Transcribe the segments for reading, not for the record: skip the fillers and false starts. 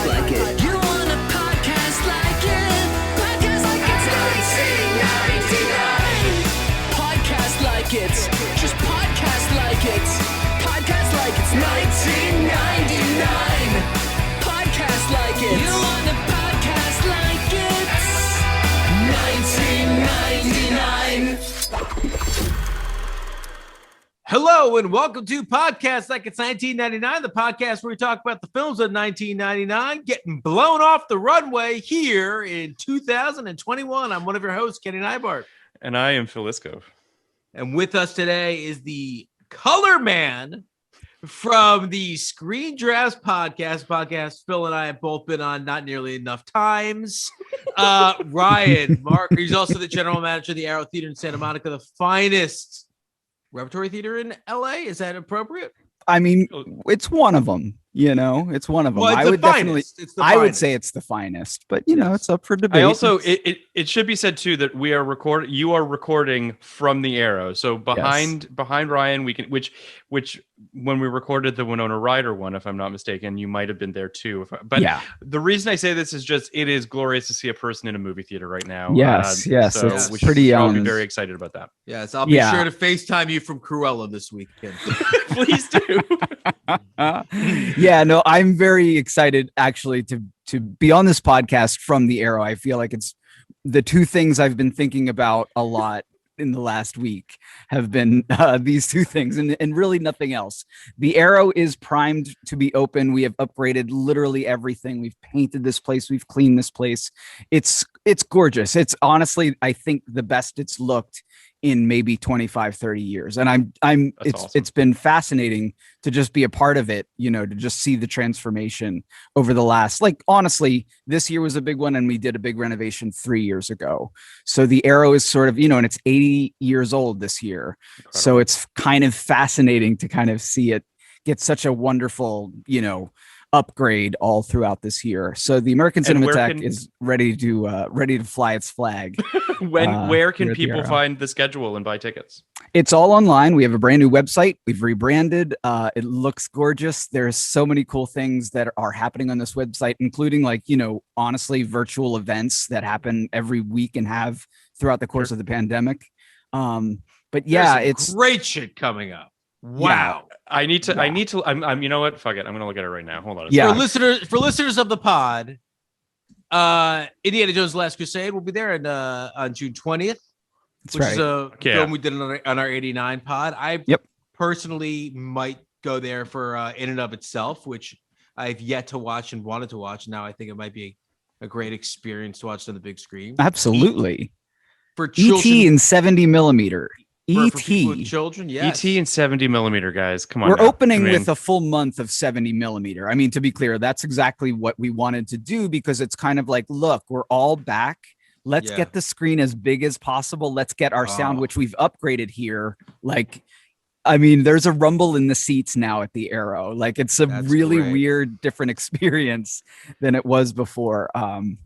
like it. You want a podcast like it? Podcast like it's 1999. Podcast like it. Just podcast like it. Podcast like it's 1999. Podcast like it. You want a podcast like it? 1999. Hello and welcome to Podcast Like It's 1999, the podcast where we talk about the films of 1999 getting blown off the runway here in 2021. I'm one of your hosts, Kenny Neibart. And I am Phil Iskov. And with us today is the color man from the Screendrafts podcast Phil and I have both been on not nearly enough times. Ryan Marker, he's also the general manager of the Arrow Theater in Santa Monica, the finest repertory theater in LA. Is that appropriate? I mean, it's one of them, it's one of them. Well, I would definitely, I would say it's the finest, but it's up for debate. I also, it should be said too, that you are recording from the Arrow. So behind Ryan, we can, which when we recorded the Winona Ryder one, if I'm not mistaken, you might've been there too. The reason I say this is just, it is glorious to see a person in a movie theater right now. Yes. So it's pretty, I'll be very excited about that. Yes. I'll be sure to FaceTime you from Cruella this weekend. Please do. I'm very excited actually to be on this podcast from the Arrow. I feel like it's the two things I've been thinking about a lot in the last week have been these two things and really nothing else. The Arrow is primed to be open. We have upgraded literally everything. We've painted this place. We've cleaned this place. It's gorgeous. It's honestly, I think, the best it's looked in maybe 25, 30 years. And it's been fascinating to just be a part of it, to just see the transformation over the last, honestly, this year was a big one and we did a big renovation 3 years ago. So the Arrow is sort of, and it's 80 years old this year. Incredible. So it's kind of fascinating to kind of see it get such a wonderful, upgrade all throughout this year. So the American Cinematheque is ready to fly its flag. Where can people find the schedule and buy tickets? It's all online. We have a brand new website. We've rebranded. It looks gorgeous. There's so many cool things that are happening on this website, including honestly, virtual events that happen every week and have throughout the course of the pandemic. It's great shit coming up. Wow. I'm you know what? Fuck it. I'm going to look at it right now. Hold on. For listeners of the pod, Indiana Jones: The Last Crusade will be there on June 20th, which is a film we did on our 89 pod. I personally might go there for In and of Itself, which I've yet to watch and wanted to watch. Now I think it might be a great experience to watch on the big screen. Absolutely. For children, E.T. in 70 millimeter. For people with children, yes. ET in 70 millimeter, guys. Come on. We're opening with a full month of 70 millimeter. I mean, to be clear, that's exactly what we wanted to do because it's kind of like, look, we're all back. Let's get the screen as big as possible. Let's get our sound, which we've upgraded here. There's a rumble in the seats now at the Arrow. It's a really weird, different experience than it was before. I'm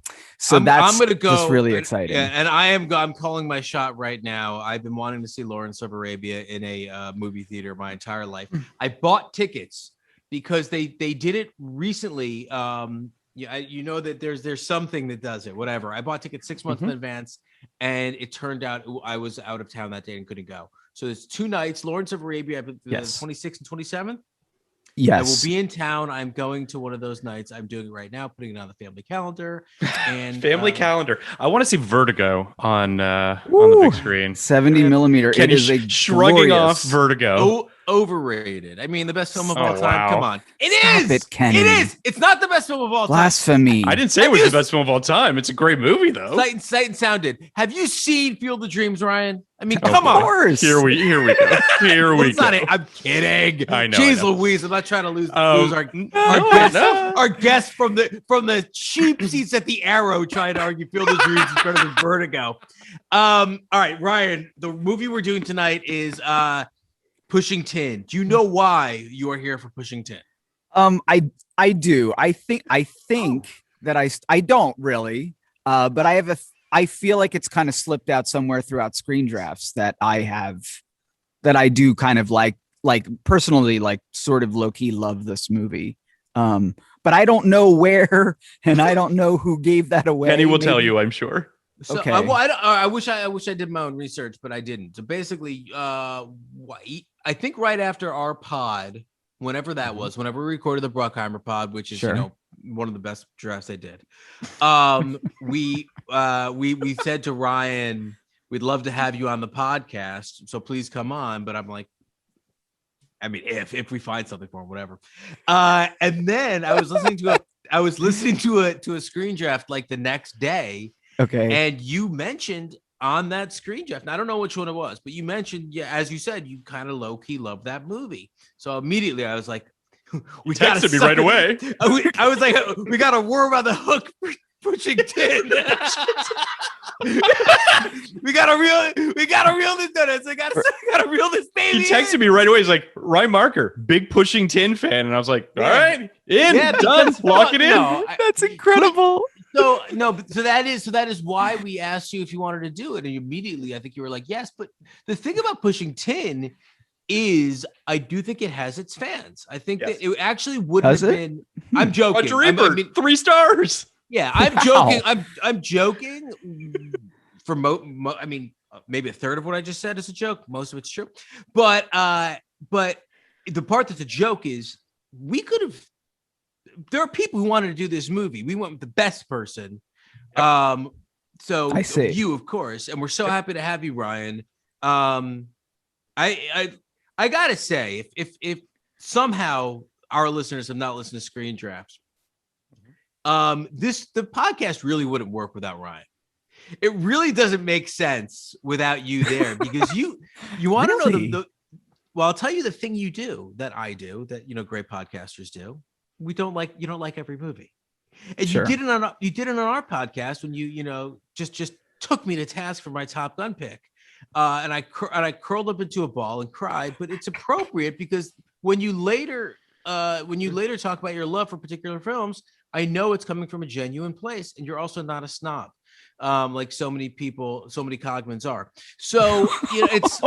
going to go. Just really exciting. And I'm calling my shot right now. I've been wanting to see Lawrence of Arabia in a movie theater my entire life. I bought tickets because they did it recently. That there's something that does it. Whatever. I bought tickets 6 months in advance, and it turned out I was out of town that day and couldn't go. So there's 2 nights, Lawrence of Arabia, the 26th and 27th. Yes. I will be in town. I'm going to one of those nights. I'm doing it right now, putting it on the family calendar. And calendar. I want to see Vertigo on the big screen. 70 millimeter. Kenny it is shrugging off Vertigo. Overrated. I mean, the best film of all time. Wow. Come on. It is, Kenny. It is. It's not the best film of all time. Blasphemy. I didn't say it was the best film of all time. It's a great movie, though. Sight and Sound did. Have you seen Field of Dreams, Ryan? I mean, come on. Of course. Here we go. Here we go. I'm kidding. I know. Jeez Louise, I'm not trying to lose our guest from the cheap seats at the Arrow trying to argue Field of Dreams is better than Vertigo. All right, Ryan, the movie we're doing tonight is Pushing Tin. Do you know why you are here for Pushing Tin? I do. I think that I don't really, but I feel like it's kind of slipped out somewhere throughout Screendrafts that I do kind of like personally, sort of low key love this movie. but I don't know where, and I don't know who gave that away. Kenny will tell you, I'm sure. So, Okay. I wish I did my own research, but I didn't. So basically, I think right after our pod, whenever that was, whenever we recorded the Bruckheimer pod, which is one of the best drafts I did, we said to Ryan, we'd love to have you on the podcast, so please come on. But I'm like, I mean, if we find something for him, whatever. And then I was listening to a screen draft like the next day. Okay. And you mentioned on that screen draft, and I don't know which one it was, but you mentioned, as you said, you kind of low key love that movie. So immediately I was like, we texted me right away. I was like, we got a worm on the hook for pushing tin. we gotta reel this donuts. I gotta reel this baby. He texted me right away. He's like, Ryan Marker, big pushing tin fan. And I was like, all right, done. Lock it in. That's incredible. So that is why we asked you if you wanted to do it, and immediately I think you were like, yes. But the thing about pushing tin is, I do think it has its fans. I think that it actually wouldn't have been. I'm joking. I mean, 3 stars. Yeah, I'm joking. I'm joking. For I mean, maybe a third of what I just said is a joke. Most of it's true, but the part that's a joke is we could have. There are people who wanted to do this movie. We went with the best person. So I see. You, of course, and we're so happy to have you, Ryan. I gotta say, if somehow our listeners have not listened to Screen Drafts, the podcast really wouldn't work without Ryan. It really doesn't make sense without you there, because you want to know well, I'll tell you the thing you do that I do that great podcasters do. You don't like every movie, and you did it on our podcast when you just took me to task for my Top Gun pick, and I curled up into a ball and cried. But it's appropriate because when you later talk about your love for particular films, I know it's coming from a genuine place, and you're also not a snob, like so many people, so many Cogmans are. So it's.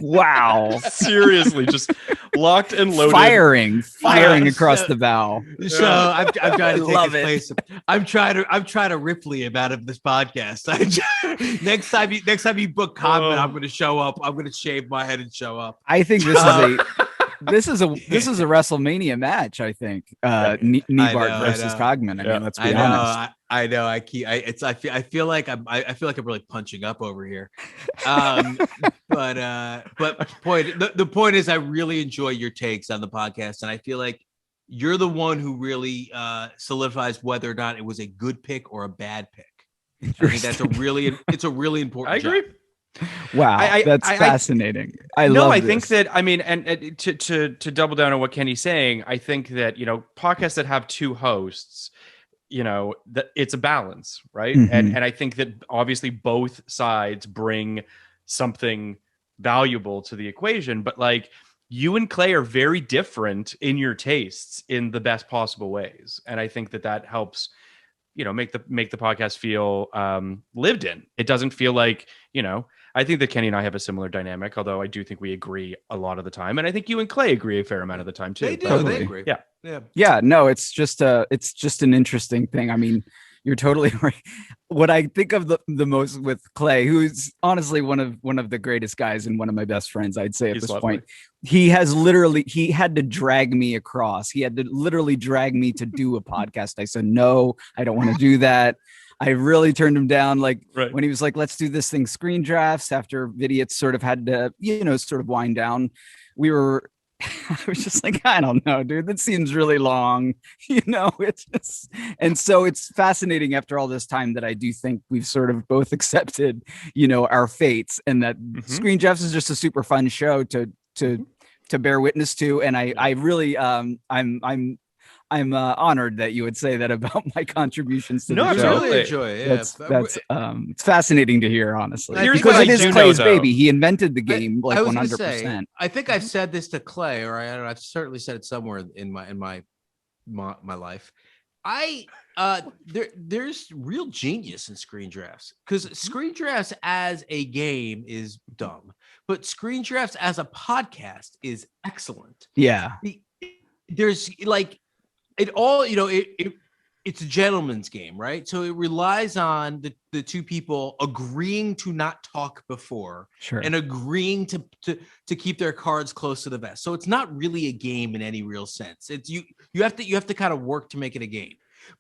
Wow. Seriously, just locked and loaded. Firing across the bow. So I'm trying to take his place. I'm trying to Ripley him out of this podcast. Next time you book Cogman, I'm going to show up. I'm going to shave my head and show up. I think this is a WrestleMania match. I think Nevart versus Cogman. I mean, let's be honest. I know. I feel like I'm really punching up over here. But the point is, I really enjoy your takes on the podcast, and I feel like you're the one who really solidifies whether or not it was a good pick or a bad pick. I think it's a really important. I agree. Job. Wow, that's fascinating. I think that, I mean, and to double down on what Kenny's saying, I think that podcasts that have 2 hosts, that it's a balance, right? Mm-hmm. And I think that obviously both sides bring something valuable to the equation, but like you and Clay are very different in your tastes in the best possible ways, and I think that helps make the podcast feel lived in. It doesn't feel like I think that Kenny and I have a similar dynamic, although I do think we agree a lot of the time, and I think you and Clay agree a fair amount of the time too. They do. Totally. They agree. Yeah. No, it's just an interesting thing. I mean, you're totally right. What I think of the most with Clay, who's honestly one of the greatest guys and one of my best friends, I'd say at this point, he had to drag me across. He had to literally drag me to do a podcast. I said, no, I don't want to do that. I really turned him down. When he was like, let's do this thing, Screen Drafts, after Vidiots sort of had to, sort of wind down. I was just like, I don't know, dude, that seems really long. It's just, and so it's fascinating after all this time that I do think we've sort of both accepted, our fates, and that Screen Drafts is just a super fun show to bear witness to. And I really, I'm honored that you would say that about my contributions to the show. I really enjoy it. Yeah. That's it's fascinating to hear, honestly, because it is Clay's baby. He invented the game 100%. Say, I think I've said this to Clay, or I don't know. I've certainly said it somewhere in my life. There's real genius in screen drafts, because screen drafts as a game is dumb, but screen drafts as a podcast is excellent. Yeah. There's like it all, it's a gentleman's game, right? So it relies on the two people agreeing to not talk before, Sure. and agreeing to keep their cards close to the vest. So it's not really a game in any real sense. It's you have to kind of work to make it a game.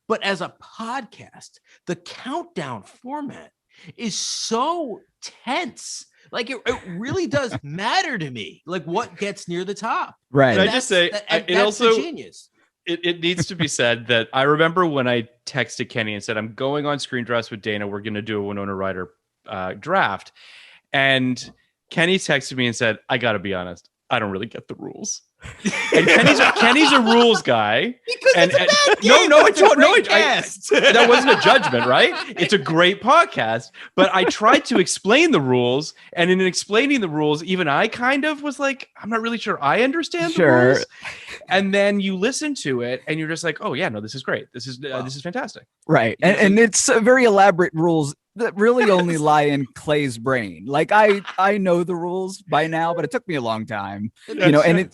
But as a podcast, the countdown format is so tense. Like it really does matter to me, like what gets near the top. Right. Can I just say, it also genius. It needs to be said that I remember when I texted Kenny and said, I'm going on Screen Drafts with Dana. We're going to do a Winona Ryder draft. And Kenny texted me and said, I got to be honest, I don't really get the rules. And Kenny's a rules guy. Because that wasn't a judgment, right? It's a great podcast. But I tried to explain the rules, and in explaining the rules, even I kind of was like, I'm not really sure I understand the rules. And then you listen to it, and you're just like, oh yeah, no, this is great. This is fantastic. Right, and it's very elaborate rules that really only lie in Clay's brain. Like I know the rules by now, but it took me a long time, and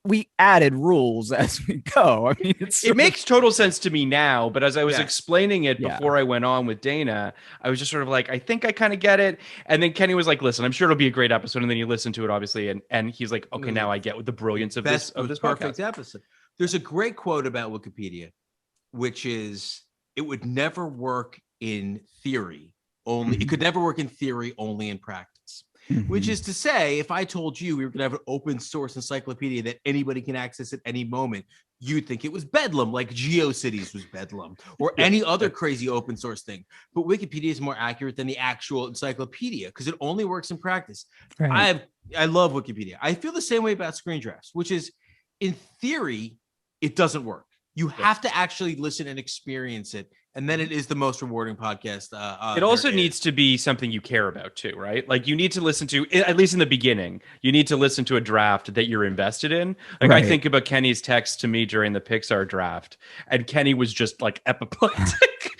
we added rules as we go. I mean, it makes total sense to me now, but as I was explaining it before I went on with Dana, I was just sort of like, I think I kind of get it. And then Kenny was like, listen, I'm sure it'll be a great episode. And then you listen to it, obviously, and he's like, okay, now I get what the brilliance of this perfect podcast. episode. There's a great quote about Wikipedia, which is, it would never work in theory only. It could never work in theory, only in practice. Which is to say, if I told you we were going to have an open source encyclopedia that anybody can access at any moment, you'd think it was bedlam, like GeoCities was bedlam, or any other crazy open source thing. But Wikipedia is more accurate than the actual encyclopedia because it only works in practice. Right. I love Wikipedia. I feel the same way about screen drafts, which is, in theory, it doesn't work. You have to actually listen and experience it. And then it is the most rewarding podcast. It also needs to be something you care about too, right? Like you need to listen to, at least in the beginning, you need to listen to a draft that you're invested in. Like I think about Kenny's text to me during the Pixar draft, and Kenny was just like apoplectic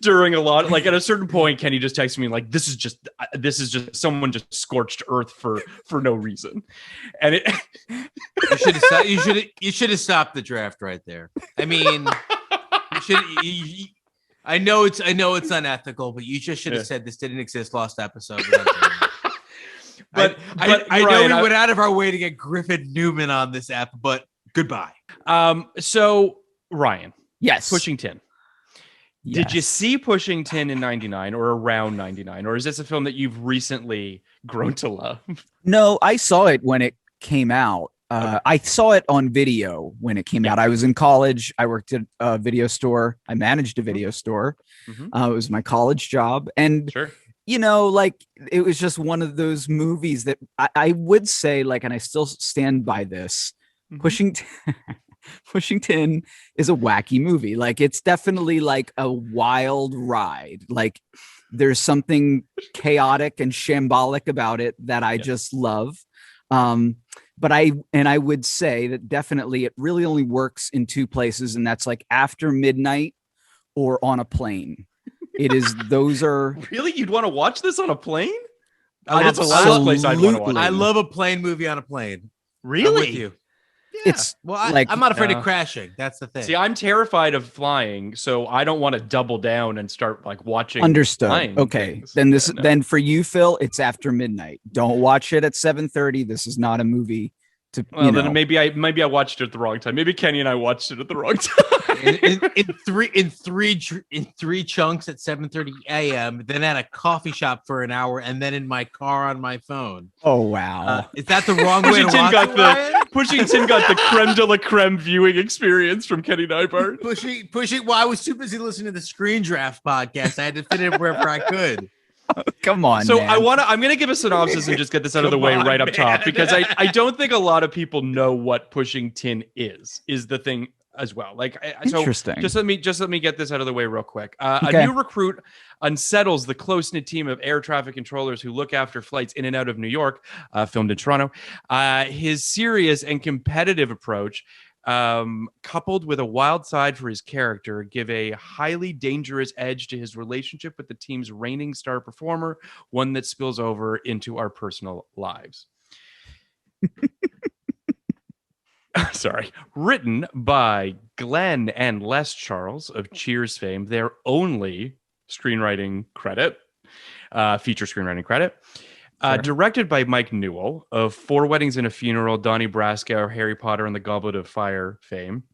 during a lot. Like at a certain point, Kenny just texted me like, "This is just someone just scorched earth for no reason," and it. You should have stopped the draft right there. I mean. I know it's unethical, but you just should have said this didn't exist last episode. but I know we went out of our way to get Griffin Newman on this app, but goodbye. So Ryan, yes, Pushing Tin. Yes. Did you see Pushing Tin in 99 or around 99, or is this a film that you've recently grown to love? No, I saw it when it came out. I saw it on video when it came out. I was in college. I worked at a video store. I managed a video store. It was my college job. And, like it was just one of those movies that I would say, like, and I still stand by this, Pushing Tin is a wacky movie. Like it's definitely like a wild ride. Like there's something chaotic and shambolic about it that I just love. But I would say that definitely it really only works in two places, and that's like after midnight or on a plane. Those are really, you'd want to watch this on a plane? That's the last place I'd want to watch. I love a plane movie on a plane. Really? I'm with you. Yeah. It's I'm not afraid of crashing. That's the thing. See, I'm terrified of flying, so I don't want to double down and start like watching. Understood. Okay, things. Then for you, Phil, it's after midnight. Don't watch it at 7:30. This is not a movie. Then maybe I watched it at the wrong time. Maybe Kenny and I watched it at the wrong time. in three chunks at 7:30 a.m. Then at a coffee shop for an hour, and then in my car on my phone. Oh wow! Is that the wrong way to watch it? Pushing Tin got the creme de la creme viewing experience from Kenny Nybart. Pushing. Well, I was too busy listening to the Screen Draft podcast. I had to fit it wherever I could. Come on. So man. I'm going to give a synopsis and just get this out of the way right up top, because I don't think a lot of people know what Pushing Tin is the thing as well. Like, interesting. So just let me get this out of the way real quick. A new recruit unsettles the close-knit team of air traffic controllers who look after flights in and out of New York, filmed in Toronto. His serious and competitive approach coupled with a wild side for his character, give a highly dangerous edge to his relationship with the team's reigning star performer, one that spills over into our personal lives. Sorry. Written by Glenn and Les Charles of Cheers fame, their only screenwriting credit, feature screenwriting credit. Sure. Directed by Mike Newell of Four Weddings and a Funeral, Donnie Brasco, Harry Potter and the Goblet of Fire fame.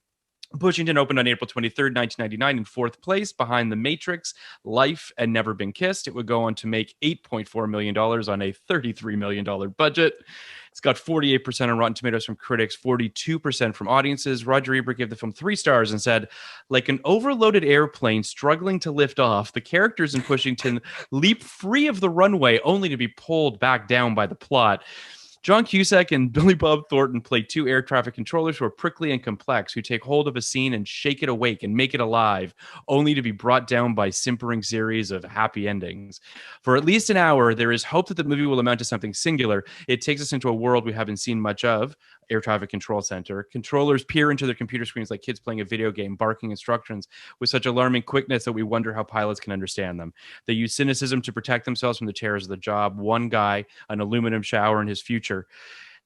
Bushington opened on April 23rd, 1999 in fourth place behind The Matrix, Life, and Never Been Kissed. It would go on to make $8.4 million on a $33 million budget. It's got 48% on Rotten Tomatoes from critics, 42% from audiences. Roger Ebert gave the film 3 stars and said, like an overloaded airplane struggling to lift off, the characters in Pushington leap free of the runway only to be pulled back down by the plot. John Cusack and Billy Bob Thornton play 2 air traffic controllers who are prickly and complex, who take hold of a scene and shake it awake and make it alive, only to be brought down by simpering series of happy endings. For at least an hour, there is hope that the movie will amount to something singular. It takes us into a world we haven't seen much of, air traffic control center. Controllers peer into their computer screens like kids playing a video game, barking instructions with such alarming quickness that we wonder how pilots can understand them. They use cynicism to protect themselves from the terrors of the job. One guy, an aluminum shower in his future.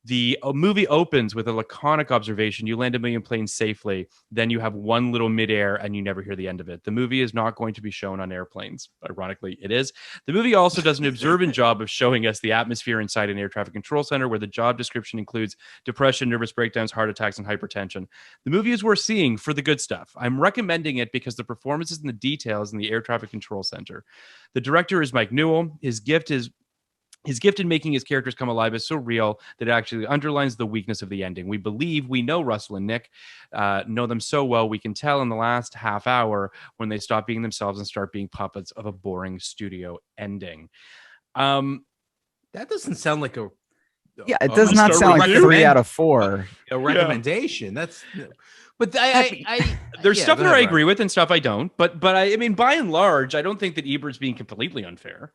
The movie opens with a laconic observation. You land a million planes safely. Then you have one little midair and you never hear the end of it. The movie is not going to be shown on airplanes. Ironically, it is. The movie also does an observant job of showing us the atmosphere inside an air traffic control center, where the job description includes depression, nervous breakdowns, heart attacks, and hypertension. The movie is worth seeing for the good stuff. I'm recommending it because the performances and the details in the air traffic control center. The director is Mike Newell. His gift in making his characters come alive is so real that it actually underlines the weakness of the ending. We believe we know Russell and Nick, know them so well. We can tell in the last half hour when they stop being themselves and start being puppets of a boring studio ending. That doesn't sound like a... Yeah, it does not sound like 3 out of 4. A recommendation. Yeah. That's... But there's stuff that I agree with and stuff I don't. But I mean, by and large, I don't think that Ebert's being completely unfair.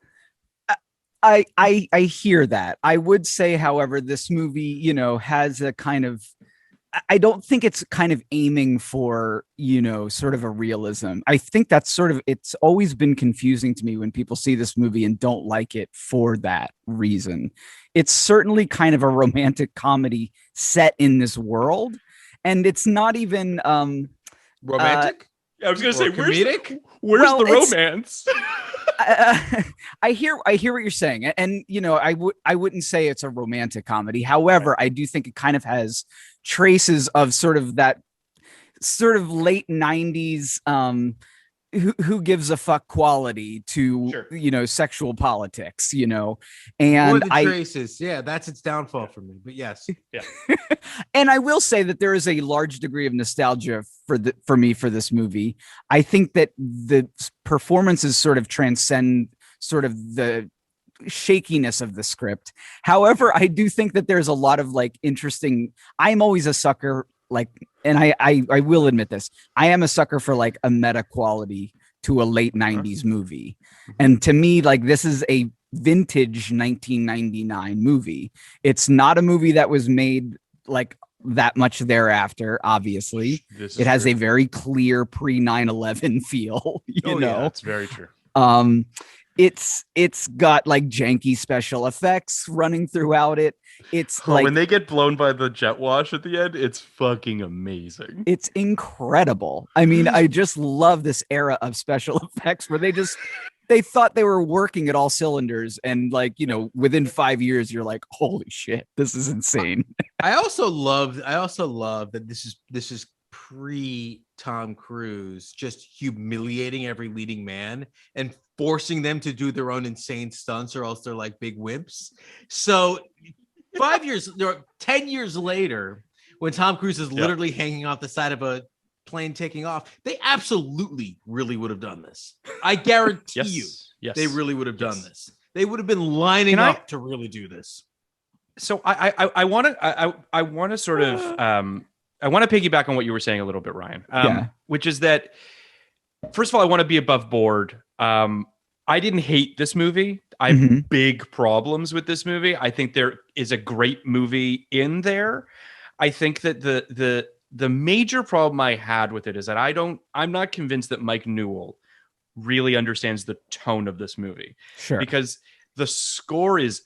I hear that. I would say, however, this movie, you know, has a kind of, I don't think it's kind of aiming for, you know, sort of a realism. I think that's sort of, it's always been confusing to me when people see this movie and don't like it for that reason. It's certainly kind of a romantic comedy set in this world. And it's not even romantic. I was going to say, comedic. Where's the romance? I hear what you're saying, and you know, I wouldn't say it's a romantic comedy. However, I do think it kind of has traces of sort of that sort of late 90s who gives a fuck quality to you know, sexual politics, you know, and traces, yeah, that's its downfall for me. But yes, yeah. And I will say that there is a large degree of nostalgia for me for this movie. I think that the performances sort of transcend sort of the shakiness of the script. However, I do think that there's a lot of like interesting. I'm always a sucker. Like, and I will admit this, I am a sucker for like a meta quality to a late 90s movie. And to me, like, this is a vintage 1999 movie. It's not a movie that was made like that much thereafter. Obviously, it has a very clear pre 9/11 feel, you know. Yeah, that's very true. It's got like janky special effects running throughout it. It's like when they get blown by the jet wash at the end, it's fucking amazing. It's incredible. I mean, I just love this era of special effects where they thought they were working at all cylinders, and like, you know, within 5 years you're like, holy shit, this is insane. I also love that this is pre Tom Cruise just humiliating every leading man and forcing them to do their own insane stunts, or else they're like big wimps. So 10 years later, when Tom Cruise is literally hanging off the side of a plane taking off, they absolutely really would have done this. I guarantee they really would have done this. They would have been lining up to really do this. So I want to sort of I want to piggyback on what you were saying a little bit, Ryan, which is that, first of all, I want to be above board. I didn't hate this movie. I have big problems with this movie. I think there is a great movie in there. I think that the major problem I had with it is that I'm not convinced that Mike Newell really understands the tone of this movie. Sure. Because the score is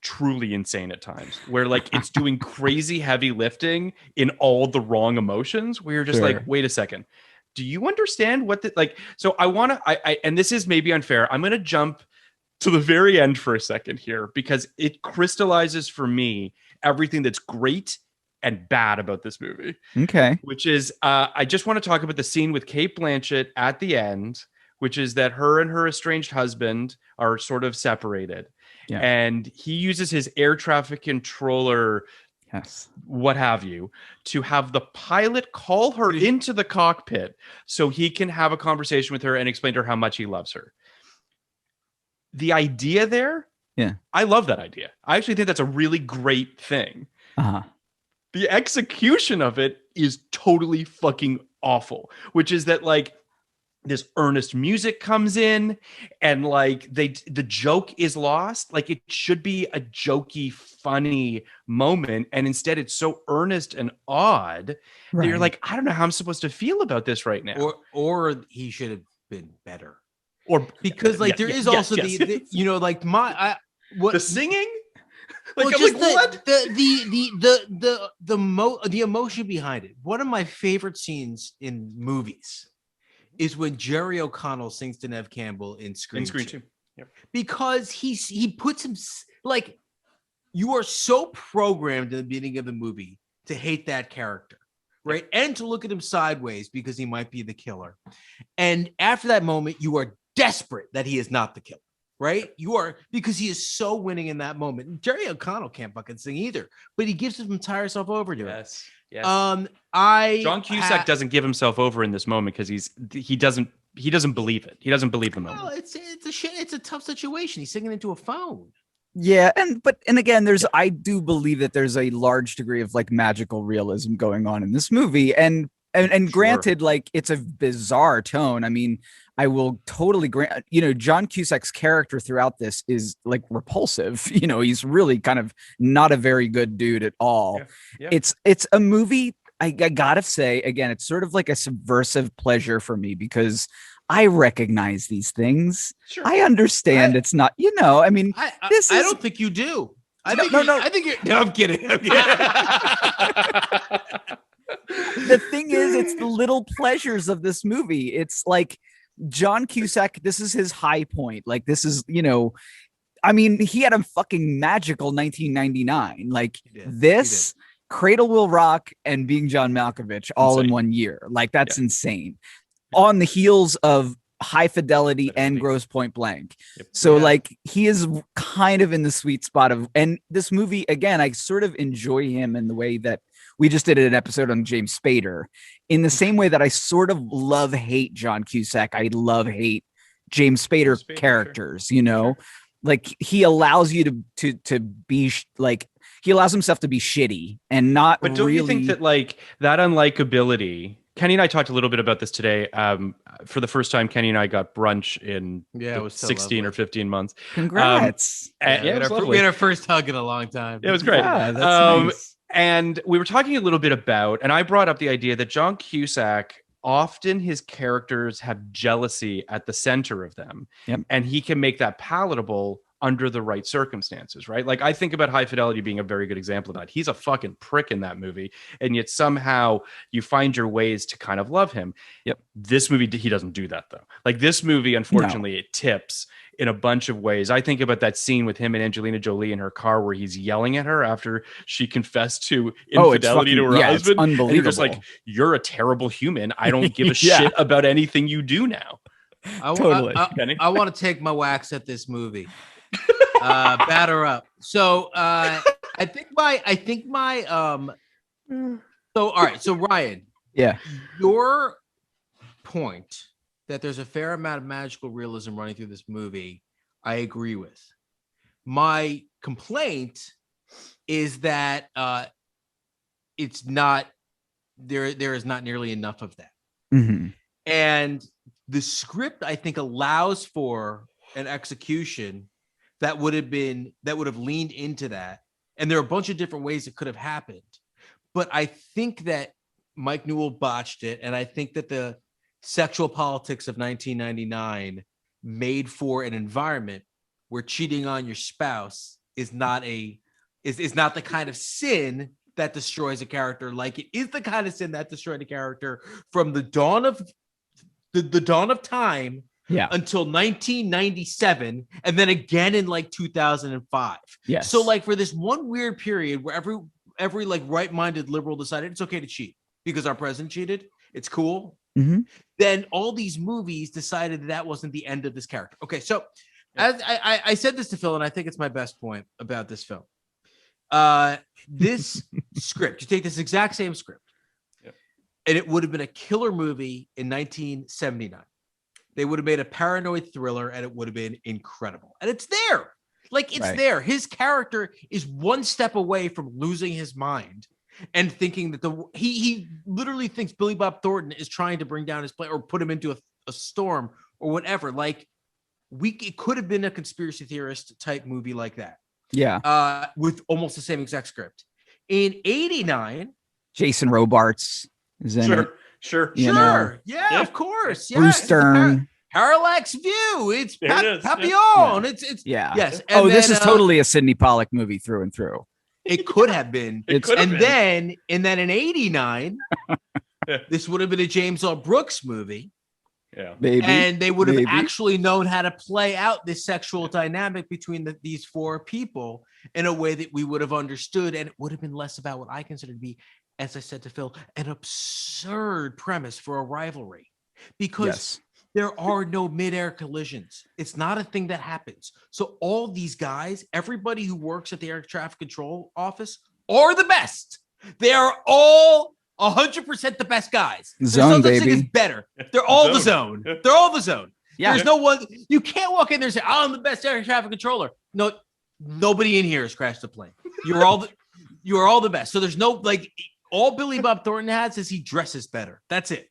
truly insane at times, where like it's doing crazy heavy lifting in all the wrong emotions, where you're just like, wait a second, do you understand what the like? So I and this is maybe unfair, I'm going to jump to the very end for a second here, because it crystallizes for me everything that's great and bad about this movie. Okay. Which is I just want to talk about the scene with Cate Blanchett at the end, which is that her and her estranged husband are sort of separated. Yeah. And he uses his air traffic controller, what have you, to have the pilot call her into the cockpit so he can have a conversation with her and explain to her how much he loves her. The idea there, I love that idea. I actually think that's a really great thing. The execution of it is totally fucking awful, which is that like this earnest music comes in and like the joke is lost. Like it should be a jokey, funny moment. And instead it's so earnest and odd that you're like, I don't know how I'm supposed to feel about this right now. Or he should have been better. Or because like there is also the you know, like what the singing? Like, well, just what? The emotion behind it. One of my favorite scenes in movies is when Jerry O'Connell sings to Neve Campbell in Scream 2. Yep. Because he puts him like, you are so programmed in the beginning of the movie to hate that character, right? And to look at him sideways because he might be the killer. And after that moment, you are desperate that he is not the killer, right? You are, because he is so winning in that moment. And Jerry O'Connell can't fucking sing either, but he gives his entire self over to it. Yes. John Cusack doesn't give himself over in this moment because he doesn't believe it. He doesn't believe the moment. Well, it's a tough situation. He's singing into a phone. Yeah, and again, I do believe that there's a large degree of like magical realism going on in this movie, and granted, like it's a bizarre tone. I mean, I will totally grant, John Cusack's character throughout this is like repulsive. He's really kind of not a very good dude at all. Yeah. It's a movie. I gotta say, again, it's sort of like a subversive pleasure for me because I recognize these things. Sure. I understand it's not, I mean, I don't think you do. I think you're, no, I'm kidding. The thing is, it's the little pleasures of this movie. It's like John Cusack, this is his high point. Like, this is, I mean, he had a fucking magical 1999. Like this, Cradle Will Rock and Being John Malkovich all in 1 year. Like, that's insane. On the heels of High Fidelity and Grosse Point Blank. Yep. So like he is kind of in the sweet spot of, and this movie, again, I sort of enjoy him in the way that we just did an episode on James Spader, in the same way that I sort of hate John Cusack. I hate James Spader characters, like he allows you to be like, he allows himself to be shitty and not. But don't you think that like that unlikability? Kenny and I talked a little bit about this today. For the first time, Kenny and I got brunch in it was 16 or 15 months. Congrats. We had our first hug in a long time. It was great. Yeah, that's nice. And we were talking a little bit about, and I brought up the idea that John Cusack, often his characters have jealousy at the center of them. Yep. And he can make that palatable under the right circumstances, right? Like I think about High Fidelity being a very good example of that. He's a fucking prick in that movie, and yet somehow you find your ways to kind of love him. Yep. This movie, he doesn't do that though. Like this movie, unfortunately, it tips in a bunch of ways. I think about that scene with him and Angelina Jolie in her car where he's yelling at her after she confessed to infidelity to her husband. It's unbelievable. And you're just like, you're a terrible human. I don't give a shit about anything you do now. Totally. I want to take my wax at this movie. Batter up. So I think my so all right, so Ryan, your point that there's a fair amount of magical realism running through this movie, I agree with. My complaint is that it's not there is not nearly enough of that. Mm-hmm. And the script, I think, allows for an execution that would have leaned into that. And there are a bunch of different ways it could have happened. But I think that Mike Newell botched it, and I think that the sexual politics of 1999 made for an environment where cheating on your spouse is not the kind of sin that destroys a character, like it is the kind of sin that destroyed a character from the dawn of time until 1997, and then again in like 2005. Yes. So like for this one weird period where every like right-minded liberal decided it's okay to cheat because our president cheated, it's cool. Mm-hmm. Then all these movies decided that wasn't the end of this character. Okay, so as I said this to Phil, and I think it's my best point about this film. This script, you take this exact same script, and it would have been a killer movie in 1979. They would have made a paranoid thriller, and it would have been incredible. And it's there. Like, it's there. His character is one step away from losing his mind and thinking that he literally thinks Billy Bob Thornton is trying to bring down his plane or put him into a storm or whatever. Like, it could have been a conspiracy theorist type movie like that. Yeah. With almost the same exact script. In 89, Jason Robards is in it. Sure. Yeah, of course. Yeah. Bruce Stern. Parallax View. It's Papillon. Yeah. It's yeah. Yes. And this is totally a Sidney Pollack movie through and through. It could have been. Then in 89, this would have been a James L. Brooks movie. Yeah. Maybe. And they would have actually known how to play out this sexual dynamic between these four people in a way that we would have understood. And it would have been less about what I consider to be, as I said to Phil, an absurd premise for a rivalry. Because there are no mid-air collisions. It's not a thing that happens. So all these guys, everybody who works at the air traffic control office are the best. They are all 100% the best guys. Zone, There's no such thing baby. as better. They're all the zone. They're all the zone. Yeah. There's no one. You can't walk in there and say, "Oh, I'm the best air traffic controller." No, nobody in here has crashed the plane. You are all the best. So there's no like. All Billy Bob Thornton has is he dresses better. That's it.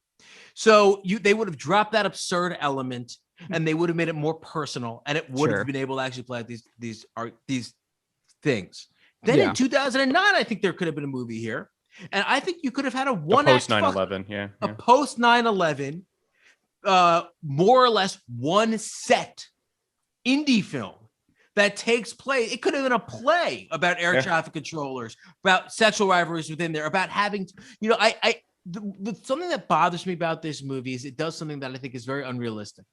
So they would have dropped that absurd element, and they would have made it more personal, and it would have been able to actually play out these things. Then in 2009, I think there could have been a movie here. And I think you could have had a post 9/11, a post 9/11, more or less one set indie film that takes place. It could have been a play about air traffic controllers, about sexual rivalries within there, about having, something that bothers me about this movie is it does something that I think is very unrealistic.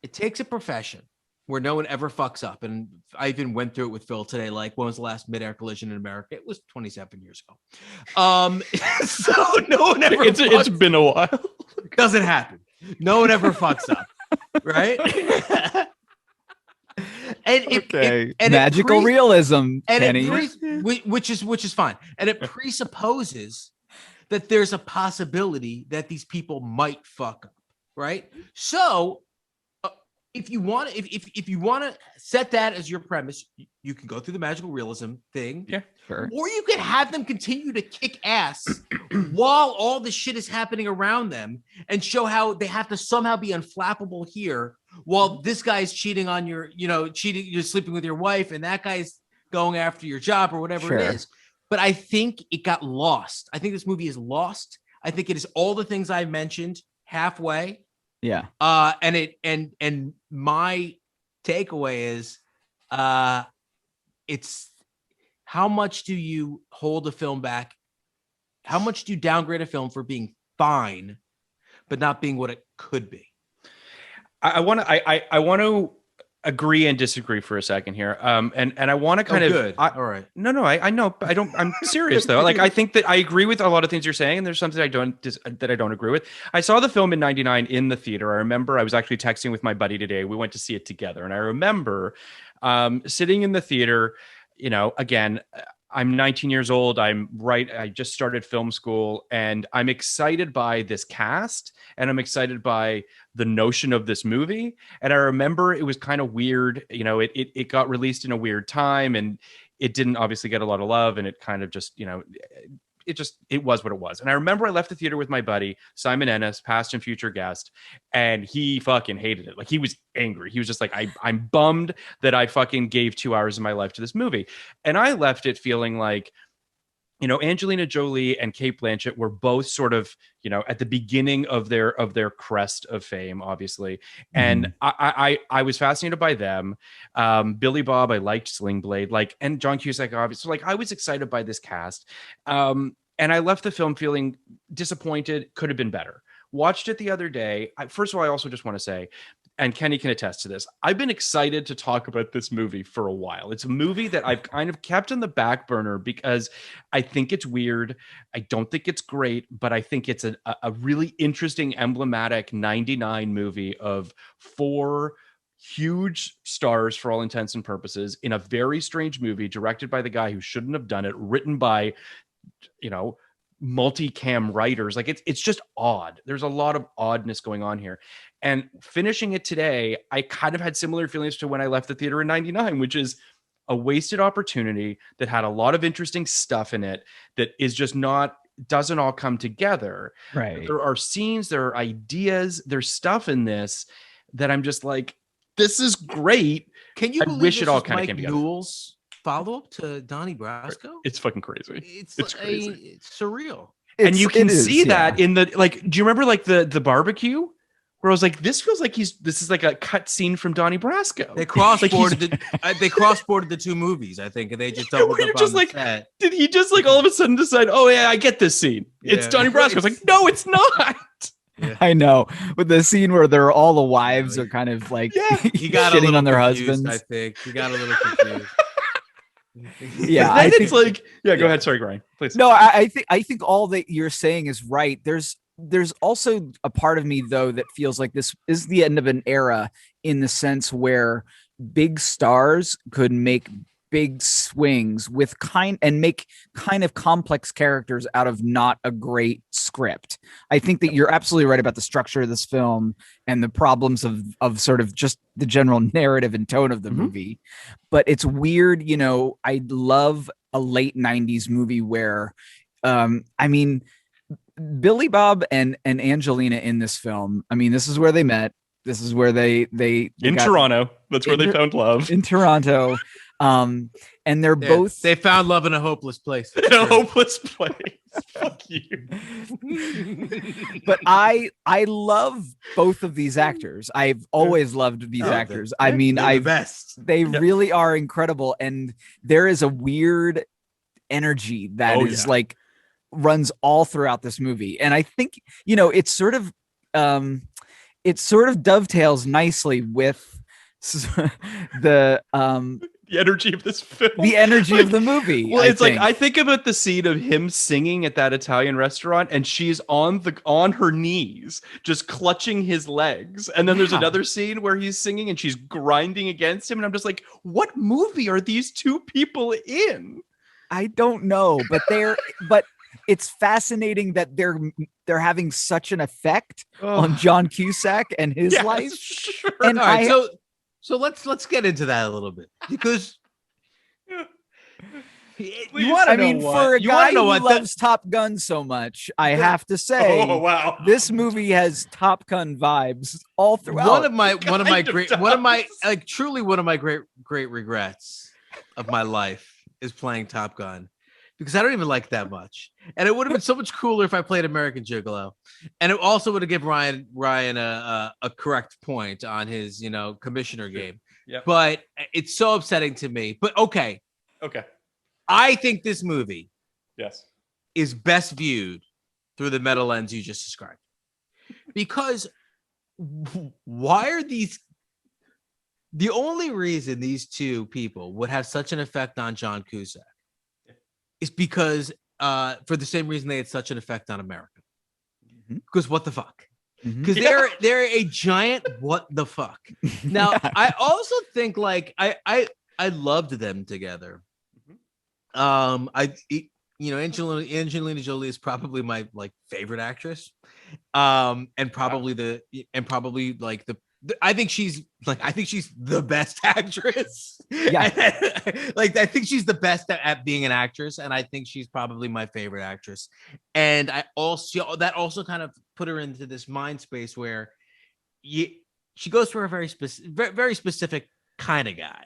It takes a profession where no one ever fucks up. And I even went through it with Phil today. Like, when was the last mid-air collision in America? It was 27 years ago. So no one ever it's been a while. Doesn't happen. No one ever fucks up. Right? And magical realism, and Kenny. which is fine. And it presupposes that there's a possibility that these people might fuck up. Right? So if you want to set that as your premise, you can go through the magical realism thing. Yeah, sure. Or you can have them continue to kick ass while all this shit is happening around them and show how they have to somehow be unflappable here while this guy's cheating on you're sleeping with your wife, and that guy's going after your job or whatever it is. But I think it got lost. I think this movie is lost. I think it is all the things I mentioned halfway. Yeah. And my takeaway is it's how much do you hold a film back? How much do you downgrade a film for being fine, but not being what it could be? I want to agree and disagree for a second here. And I want to kind of good. All right. No, I know, but I'm serious though. Like, I think that I agree with a lot of things you're saying, and there's something I don't agree with. I saw the film in 99 in the theater. I remember I was actually texting with my buddy today. We went to see it together, and I remember sitting in the theater, again, I'm 19 years old. I just started film school, and I'm excited by this cast, and I'm excited by the notion of this movie. And I remember it was kind of weird. It got released in a weird time, and it didn't obviously get a lot of love, and it kind of just, it was what it was. And I remember I left the theater with my buddy, Simon Ennis, past and future guest, and he fucking hated it. Like, he was angry. He was just like, I'm bummed that I fucking gave 2 hours of my life to this movie. And I left it feeling like, Angelina Jolie and Cate Blanchett were both sort of, at the beginning of their crest of fame, obviously. And I was fascinated by them. Billy Bob, I liked Sling Blade, and John Cusack, obviously. I was excited by this cast. And I left the film feeling disappointed, could have been better. Watched it the other day. First of all, I also just want to say, and Kenny can attest to this, I've been excited to talk about this movie for a while. It's a movie that I've kind of kept in the back burner because I think it's weird. I don't think it's great, but I think it's a really interesting, emblematic 99 movie of 4 huge stars for all intents and purposes in a very strange movie directed by the guy who shouldn't have done it, written by, multicam writers. It's just odd. There's a lot of oddness going on here. And finishing it today, I kind of had similar feelings to when I left the theater in 99, which is a wasted opportunity that had a lot of interesting stuff in it that is just doesn't all come together. Right. There are scenes, there are ideas, there's stuff in this that I'm just like, this is great. Can you believe wish it all was kind of Mike came together. Newell's follow-up to Donnie Brasco? It's fucking crazy. It's crazy. It's surreal. And you can see that in the, do you remember the barbecue where I was like, this feels like this is like a cut scene from Donnie Brasco. They cross-bordered they cross-bordered the 2 movies, I think, and they just doubled up on the set. Did he just all of a sudden decide, oh yeah, I get this scene. Yeah. It's Donnie Brasco. I was like, no, it's not. Yeah. I know, with the scene where all the wives are kind of like He got shitting on their confused, husbands. I think he got a little confused. Yeah, I think go ahead. Sorry, Ryan, please. No, I think all that you're saying is right. There's also a part of me though that feels like this is the end of an era, in the sense where big stars could make big swings with make kind of complex characters out of not a great script. I think that you're absolutely right about the structure of this film and the problems of sort of just the general narrative and tone of the movie. But it's weird, I love a late 90s movie where Billy Bob and Angelina in this film, this is where they met. This is where they Toronto. That's where they found love. In Toronto. And they're both. They found love in a hopeless place. In a hopeless place. Fuck you. But I love both of these actors. I've always loved these actors. They're the best. They really are incredible, and there is a weird energy that runs all throughout this movie. And I think it's sort of dovetails nicely with the energy of this film, the energy of the movie. Well, I think about the scene of him singing at that Italian restaurant, and she's on her knees, just clutching his legs. And then there's another scene where he's singing and she's grinding against him. And I'm just like, what movie are these 2 people in? I don't know, but it's fascinating that they're having such an effect on John Cusack and his life. Sure. And so let's get into that a little bit, because for a guy who loves Top Gun so much, I have to say, this movie has Top Gun vibes all throughout. One of my great regrets of my life is playing Top Gun, because I don't even like that much. And it would have been so much cooler if I played American Gigolo. And it also would have given Ryan a correct point on his, commissioner game. Yeah. But it's so upsetting to me. But okay. I think this movie is best viewed through the meta lens you just described. Because why are these... The only reason these 2 people would have such an effect on John Cusack is because for the same reason they had such an effect on America. Because what the fuck? Because they're a giant what the fuck. Now, I also think I loved them together. Angelina Jolie is probably my favorite actress. And probably I think she's the best actress. Yeah. I think she's the best at being an actress, and I think she's probably my favorite actress. And that also kind of put her into this mind space where she goes for a very specific kind of guy,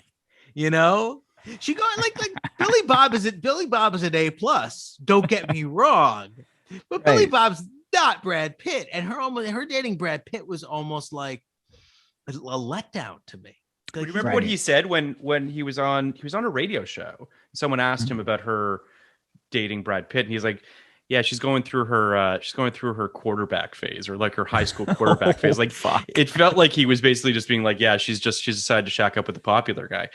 She got like Billy Bob is an A plus. Don't get me wrong, but Billy Bob's not Brad Pitt, and her dating Brad Pitt was almost like a letdown to me. Like, remember what he said when he was on a radio show? Someone asked him about her dating Brad Pitt, and he's like, "Yeah, she's going through her quarterback phase, or like her high school quarterback phase." Like, it felt like he was basically just being like, "Yeah, she's decided to shack up with the popular guy,"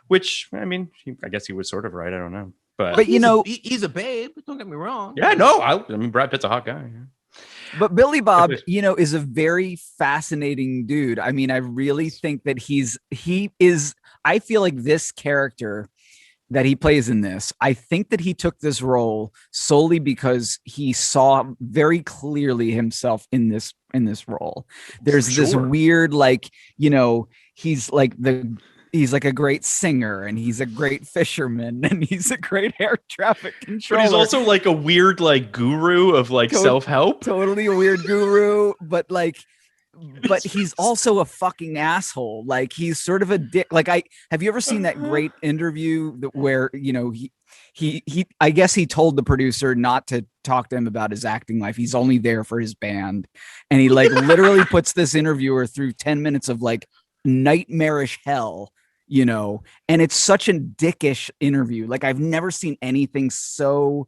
which, I mean, I guess he was sort of right. I don't know, but he's a babe. Don't get me wrong. Yeah, no, I mean, Brad Pitt's a hot guy. Yeah. But Billy Bob, is a very fascinating dude. I mean, I really think that I feel like this character that he plays in this, I think that he took this role solely because he saw very clearly himself in this role. There's this weird, like, he's like a great singer, and he's a great fisherman, and he's a great air traffic controller. But he's also like a weird, like, guru of like self-help. Totally a weird guru, but he's also a fucking asshole. Like, he's sort of a dick. Like, have you ever seen that great interview where, he I guess he told the producer not to talk to him about his acting life. He's only there for his band. And he like literally puts this interviewer through 10 minutes of like nightmarish hell, and it's such a dickish interview. Like, I've never seen anything so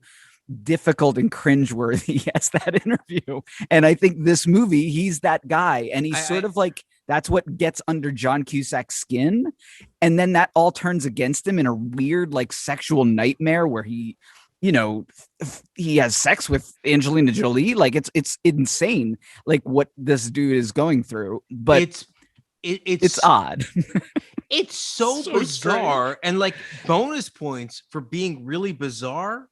difficult and cringeworthy as that interview. And I think this movie, he's that guy, and he's sort of like, that's what gets under John Cusack's skin, and then that all turns against him in a weird, like, sexual nightmare where he has sex with Angelina Jolie. Like, it's insane, like, what this dude is going through. But it's odd. It's so bizarre, and like bonus points for being really bizarre,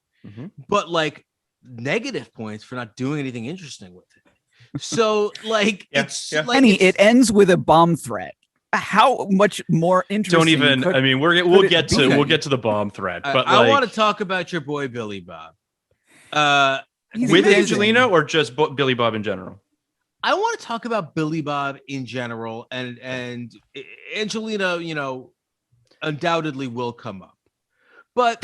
but like negative points for not doing anything interesting with it. So like, it ends with a bomb threat. How much more interesting? Don't even. I mean, we'll get to the bomb threat. But I want to talk about your boy Billy Bob. With Angelina, or just Billy Bob in general? I want to talk about Billy Bob in general, and Angelina, undoubtedly will come up. But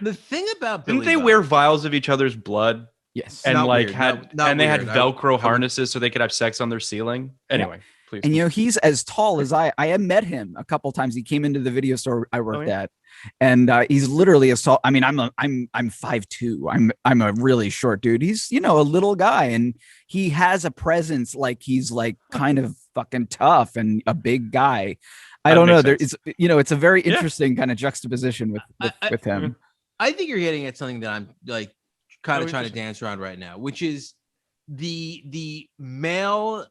the thing about Billy didn't they Bob, wear vials of each other's blood? Yes, and not like weird. had Not they weird. had Velcro harnesses so they could have sex on their ceiling. Anyway, please. And he's as tall as I have met him a couple times. He came into the video store I worked at, and he's literally as tall. I mean, I'm 5'2". I'm a really short dude. He's a little guy, and he has a presence, like he's like kind of fucking tough and a big guy. I don't know. It's a very interesting kind of juxtaposition with him. I think you're getting at something that I'm like kind of trying to dance around right now, which is the male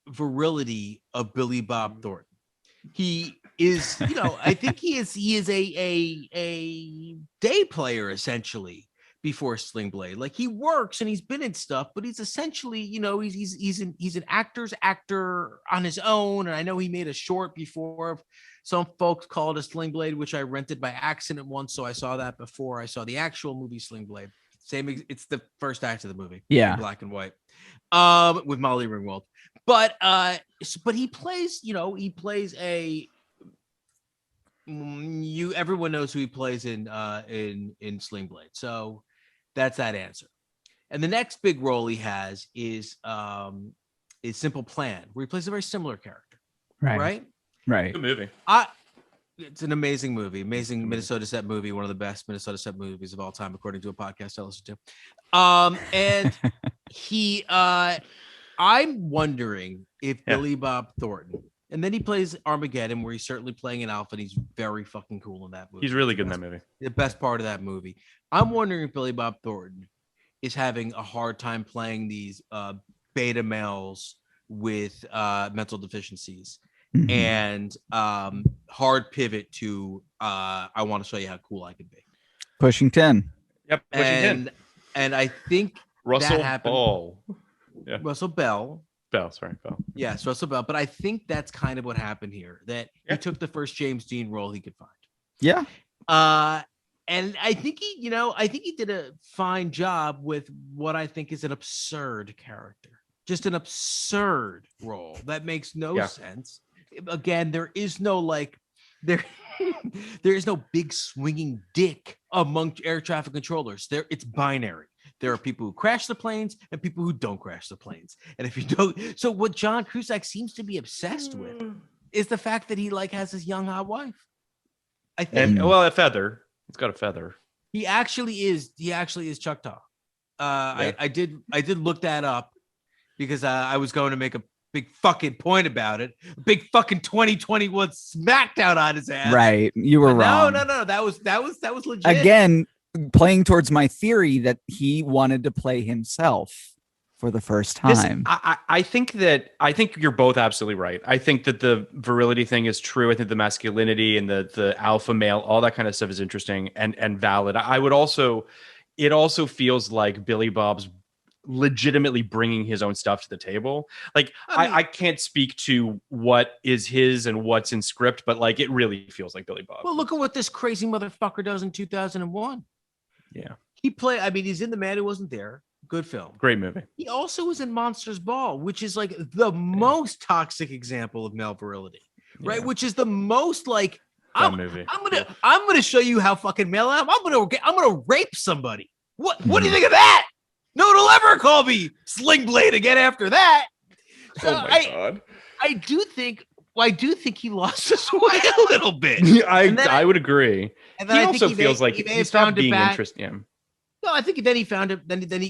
virility of Billy Bob Thornton. He is, I think he is a day player essentially before Sling Blade. Like, he works and he's been in stuff, but he's essentially, he's an actor's actor on his own. And I know he made a short before. Some folks call it a Sling Blade, which I rented by accident once, so I saw that before I saw the actual movie Sling Blade. It's the first act of the movie, in black and white, with Molly Ringwald. But he plays, everyone knows who he plays in Sling Blade. So that's that answer. And the next big role he has is Simple Plan, where he plays a very similar character. Right. Good movie. It's an amazing movie, amazing Minnesota set movie, one of the best Minnesota set movies of all time, according to a podcast I listen to. And he, I'm wondering if Billy Bob Thornton, and then he plays Armageddon, where he's certainly playing an alpha, and he's very fucking cool in that movie. He's really good in that movie. The best part of that movie. I'm wondering if Billy Bob Thornton is having a hard time playing these beta males with mental deficiencies. And hard pivot to I want to show you how cool I can be. Pushing 10. Yep. Pushing 10. And I think Russell that happened. Ball. Yeah. Russell Bell. Bell. Yes, Russell Bell. But I think that's kind of what happened here. That he took the first James Dean role he could find. Yeah. And I think he did a fine job with what I think is an absurd character. Just an absurd role that makes no sense. Again, there is no like there There is no big swinging dick among air traffic controllers. It's binary. There are people who crash the planes and people who don't crash the planes. And if you don't, so what John Cusack seems to be obsessed with is the fact that he like has his young hot wife. I think. And a feather. It's got a feather. He actually is Choctaw. I did look that up because I was going to make a big fucking point about it. A big fucking 2021 smackdown on his ass. Right. You were wrong. No. That was legit. Again, playing towards my theory that he wanted to play himself for the first time. I think you're both absolutely right. I think that the virility thing is true. I think the masculinity and the alpha male, all that kind of stuff is interesting and valid. It also feels like Billy Bob's legitimately bringing his own stuff to the table. Like I can't speak to what is his and what's in script, but like it really feels like Billy Bob. Well, look at what this crazy motherfucker does in 2001. Yeah. He's in The Man Who Wasn't There. Good film. Great movie. He also was in Monsters Ball, which is like the most toxic example of male virility, right? Which is the most like I'm gonna show you how fucking male I am. I'm gonna rape somebody. What do you think of that? No one will ever call me Sling Blade again after that. So God. I do think he lost his way a little bit. I would agree. And he also feels like he stopped being interested in him. No, I think then he found it.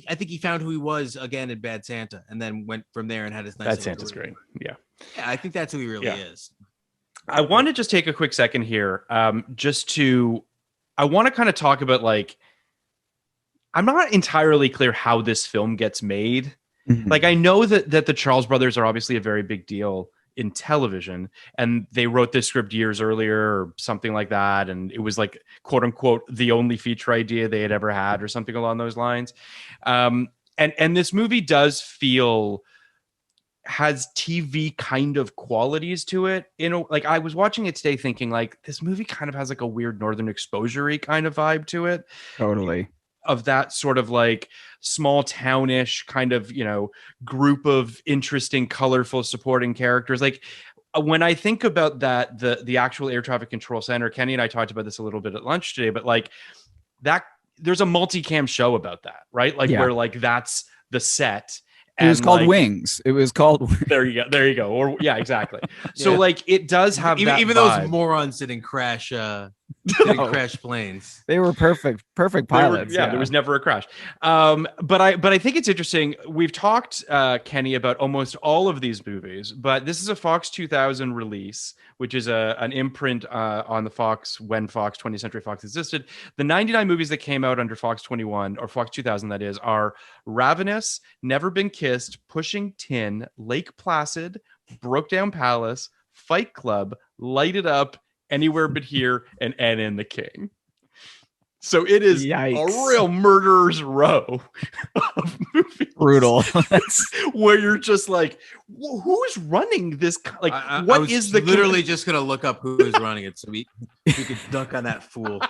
I think he found who he was again in Bad Santa, and then went from there and had his nice. Bad Santa's great. Yeah, I think that's who he really is. I want to just take a quick second here, I want to kind of talk about like. I'm not entirely clear how this film gets made. Mm-hmm. Like I know that the Charles brothers are obviously a very big deal in television, and they wrote this script years earlier or something like that, and it was like quote unquote the only feature idea they had ever had or something along those lines. And this movie has TV kind of qualities to it. Like I was watching it today thinking like this movie kind of has like a weird Northern Exposure-y kind of vibe to it. Totally. Of that sort of like small townish kind of, group of interesting, colorful supporting characters. Like when I think about that, the actual air traffic control center, Kenny and I talked about this a little bit at lunch today, but like that, there's a multicam show about that, right? Like where like that's the set. It was called Wings. It was called. There you go. Or yeah, exactly. So like it does have even those morons didn't crash. Didn't crash planes. They were perfect pilots. There was never a crash. But I think it's interesting. We've talked, Kenny, about almost all of these movies, but this is a Fox 2000 release, which is an imprint on the Fox when Fox 20th Century Fox existed. The 99 movies that came out under Fox 21 or Fox 2000, that is, are Ravenous, Never Been Kissed, Pushing Tin, Lake Placid, Broke Down Palace, Fight Club, Light It Up, Anywhere But Here, and Anna and the King. So it is a real murderer's row of movies. Brutal. Where you're just like, who's running this? Like, what is the literally just gonna look up who is running it so we could dunk on that fool.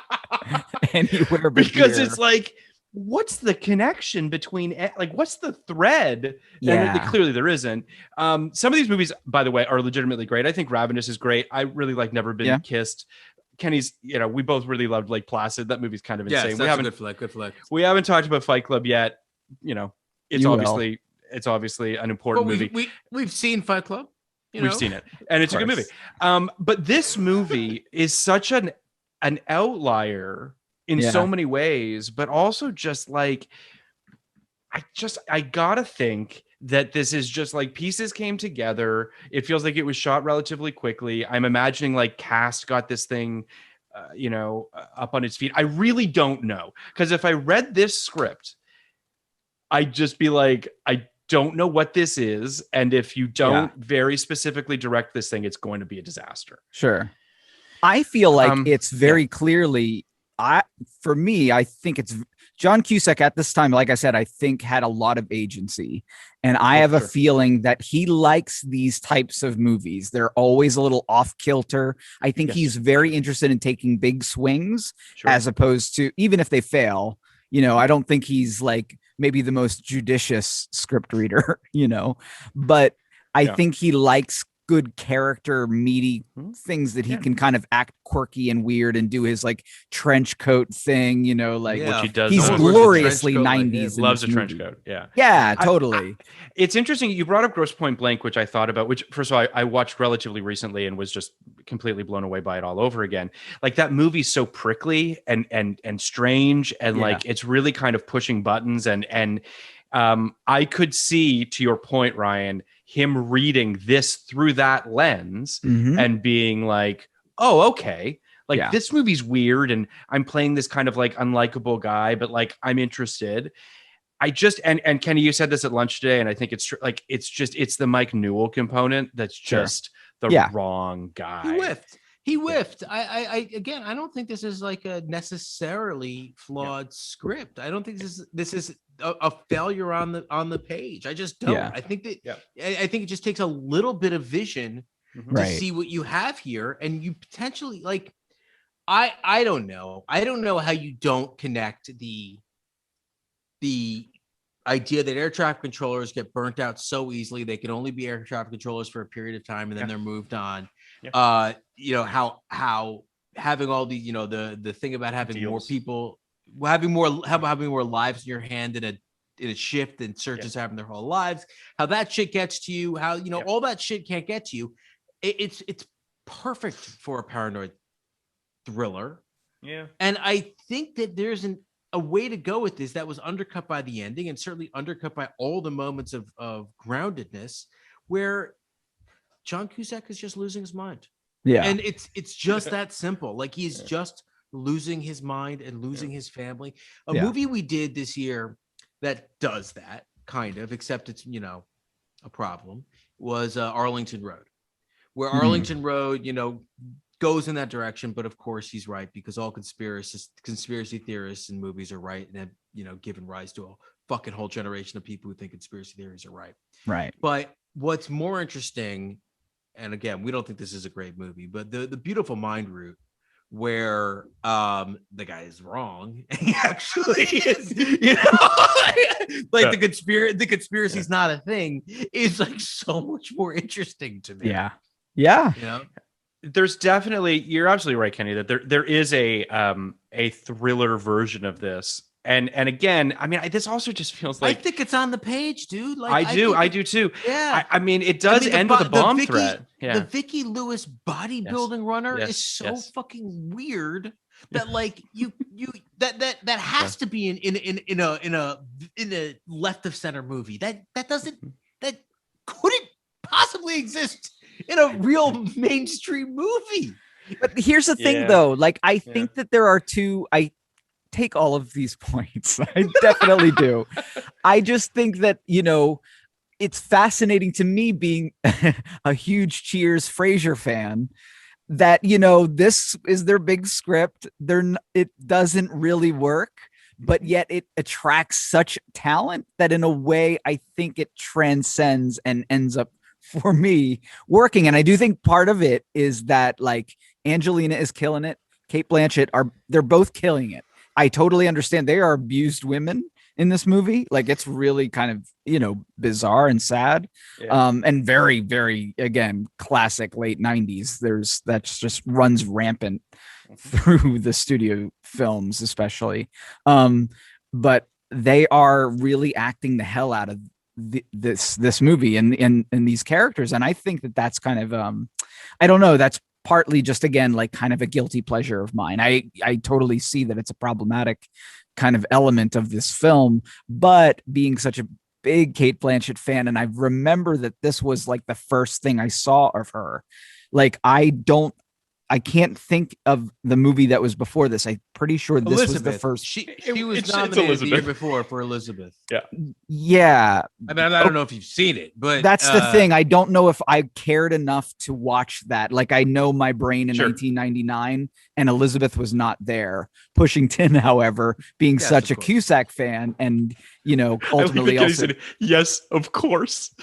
Anywhere But because Here. It's like, what's the connection between, like, what's the thread? Yeah. And clearly there isn't. Some of these movies, by the way, are legitimately great. I think Ravenous is great. I really like Never Been Kissed. Kenny's, we both really loved Lake Placid. That movie's kind of insane. That's a good flick. We haven't talked about Fight Club yet. It's obviously an important movie. We've seen Fight Club. We've seen it, and it's a good movie. But this movie is such an outlier in so many ways, but also just like, I gotta think that this is just like pieces came together. It feels like it was shot relatively quickly. I'm imagining like cast got this thing, up on its feet. I really don't know. Because if I read this script, I'd just be like, I don't know what this is. And if you don't very specifically direct this thing, it's going to be a disaster. Sure. I feel like it's very clearly, for me, I think it's John Cusack at this time, like I said, I think had a lot of agency. And I have a feeling that he likes these types of movies. They're always a little off kilter. I think he's very interested in taking big swings as opposed to, even if they fail, I don't think he's like maybe the most judicious script reader, but I think he likes good character, meaty things that he can kind of act quirky and weird and do his like trench coat thing, you know, like which he does. he's No one wears a gloriously trench coat like 90s. He loves a in this trench movie. coat. Yeah. Yeah, totally. It's interesting. You brought up Grosse Pointe Blank, which I thought about, which first of all, I watched relatively recently and was just completely blown away by it all over again. Like that movie's so prickly and strange. And like, it's really kind of pushing buttons and I could see, to your point, Ryan, him reading this through that lens and being like, oh, okay. Like this movie's weird and I'm playing this kind of like unlikable guy, but like I'm interested. I just and Kenny, you said this at lunch today, and I think it's true. Like it's the Mike Newell component that's just the wrong guy. He whiffed. I again, I don't think this is like a necessarily flawed script. I don't think this is a failure on the page. I just don't. I think that I think it just takes a little bit of vision to see what you have here, and you potentially like. I don't know. I don't know how you don't connect the idea that air traffic controllers get burnt out so easily. They can only be air traffic controllers for a period of time and then they're moved on. You know, how having all these, you know, the thing about having more people, having more lives in your hand in a shift than surgeons having their whole lives, how that shit gets to you, how, you know, all that shit can't get to you. It's perfect for a paranoid thriller. And I think that there's a way to go with this that was undercut by the ending and certainly undercut by all the moments of groundedness where John Cusack is just losing his mind. And it's just that simple. Like he's just losing his mind and losing his family. A movie we did this year that does that kind of, except it's, you know, a problem, was Arlington Road, where Arlington Road, you know, goes in that direction. But of course he's right, because all conspiracy theorists in movies are right, and have, you know, given rise to a fucking whole generation of people who think conspiracy theories are right. But what's more interesting, and again, we don't think this is a great movie, but the Beautiful Mind route, where the guy is wrong, he actually is, you know, like the conspiracy is not a thing, is like so much more interesting to me. You know, there's definitely, you're absolutely right, Kenny, that there is a thriller version of this. And again, I mean, this also just feels like, I think it's on the page, dude. Like I do too. Yeah. I mean, it does end with a bomb threat. The Vicki Lewis bodybuilding runner is so fucking weird that like that has to be in a left of center movie. That couldn't possibly exist in a real mainstream movie. But here's the thing though, like I think that there are two, I take all of these points. I definitely do. I just think that, you know, it's fascinating to me, being a huge Cheers Frasier fan, that, you know, this is their big script. It doesn't really work, but yet it attracts such talent that in a way I think it transcends and ends up, for me, working. And I do think part of it is that like Angelina is killing it. Cate Blanchett they're both killing it. I totally understand they are abused women in this movie. Like it's really kind of, you know, bizarre and sad. And very, very, again, classic late 90s. That's just runs rampant through the studio films, especially. But they are really acting the hell out of this movie and these characters. And I think that's kind of, I don't know, that's partly just, again, like kind of a guilty pleasure of mine. I totally see that it's a problematic kind of element of this film, but being such a big Cate Blanchett fan, and I remember that this was like the first thing I saw of her. Like I can't think of the movie that was before this. I'm pretty sure this was the first. She was nominated the year before for Elizabeth. Yeah. I mean, I don't know if you've seen it, but that's the thing. I don't know if I cared enough to watch that. Like I know my brain in 1999, and Elizabeth was not there. Pushington, however, being such a Cusack fan, and you know, ultimately also yes, of course.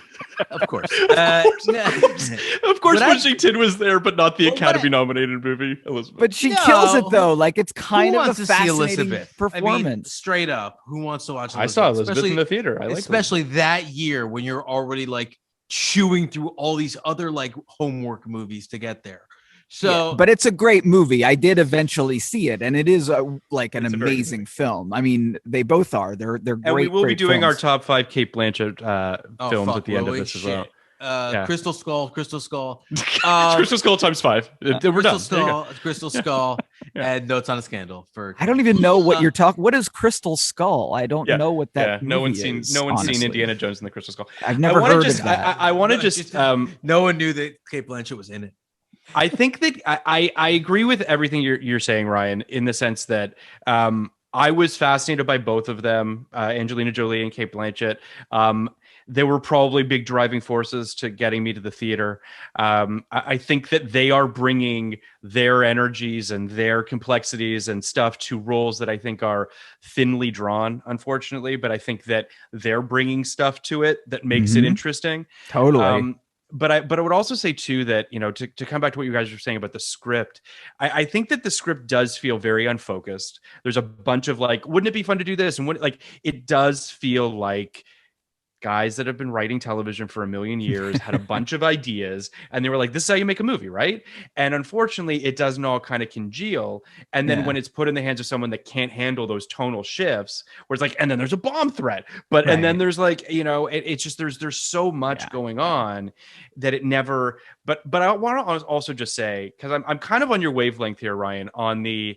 Of course. Of course, Pushington was there, but not the Academy nominated movie, Elizabeth. But she kills it though. Like it's kind of a fascinating performance. I mean, straight up, who wants to watch Elizabeth? I saw Elizabeth in the theater. I like especially that year when you're already like chewing through all these other like homework movies to get there. So, but it's a great movie. I did eventually see it, and it is like an It's a very good amazing movie. film. I mean, they both are. They're great. And we will be great doing films. our top 5 Cate Blanchett films fuck, at the end will of we? this as well. Shit. Yeah. Crystal Skull. It's Crystal Skull times 5. We're Crystal done. There you go. Skull, Crystal Skull, Yeah. and Notes on a Scandal. For I don't even know what you're talking. What is Crystal Skull? I don't Yeah. know what that. No movie one's is, seen honestly. Indiana Jones and the Crystal Skull. I've never heard just, of that. I want to just no one knew that Cate Blanchett was in it. I think that I agree with everything you're saying, Ryan, in the sense that I was fascinated by both of them, Angelina Jolie and Cate Blanchett. They were probably big driving forces to getting me to the theater. I think that they are bringing their energies and their complexities and stuff to roles that I think are thinly drawn, unfortunately. But I think that they're bringing stuff to it that makes it interesting. Totally. But I would also say too that, you know, to come back to what you guys were saying about the script, I think that the script does feel very unfocused. There's a bunch of like, wouldn't it be fun to do this? And it does feel like guys that have been writing television for a million years had a bunch of ideas and they were like, this is how you make a movie, right? And unfortunately, it doesn't all kind of congeal. And then when it's put in the hands of someone that can't handle those tonal shifts, where it's like, and then there's a bomb threat, but and then there's like, you know, it's just there's so much going on that it never. But I want to also just say, because I'm kind of on your wavelength here, Ryan, on the.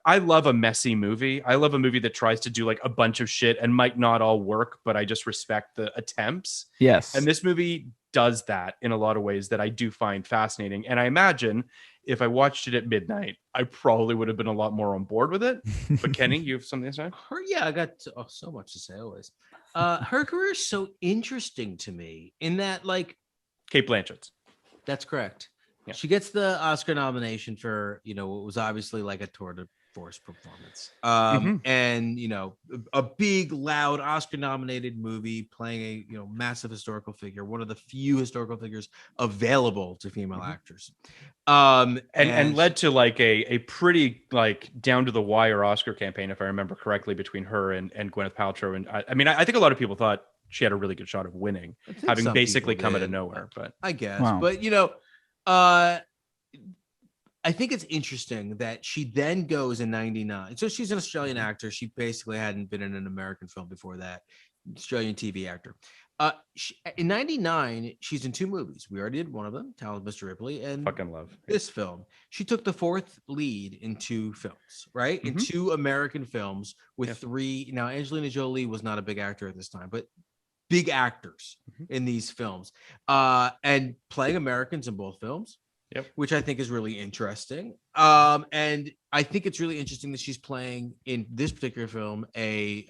I love a messy movie. I love a movie that tries to do like a bunch of shit and might not all work, but I just respect the attempts. Yes. And this movie does that in a lot of ways that I do find fascinating. And I imagine if I watched it at midnight, I probably would have been a lot more on board with it. But Kenny, you have something to say? I got so much to say always. Her career is so interesting to me in that, like, Cate Blanchett. That's correct. Yeah. She gets the Oscar nomination for, you know, what was obviously like a tour de force performance. And, you know, a big, loud Oscar nominated movie playing a, you know, massive historical figure, one of the few historical figures available to female actors. And led to like a pretty like down to the wire Oscar campaign, if I remember correctly, between her and Gwyneth Paltrow. And I mean, I think a lot of people thought she had a really good shot of winning, having basically come out of nowhere. But I guess, Wow. but you know, I think it's interesting that she then goes in 99. So she's an Australian actor. She basically hadn't been in an American film before that. Australian TV actor. In 99, she's in 2 movies. We already did one of them, Talented Mr. Ripley, and fucking love this film. She took the 4th lead in 2 films, right? In 2 American films with 3. Now, Angelina Jolie was not a big actor at this time, but big actors in these films, and playing Americans in both films. Which I think is really interesting. And I think it's really interesting that she's playing in this particular film a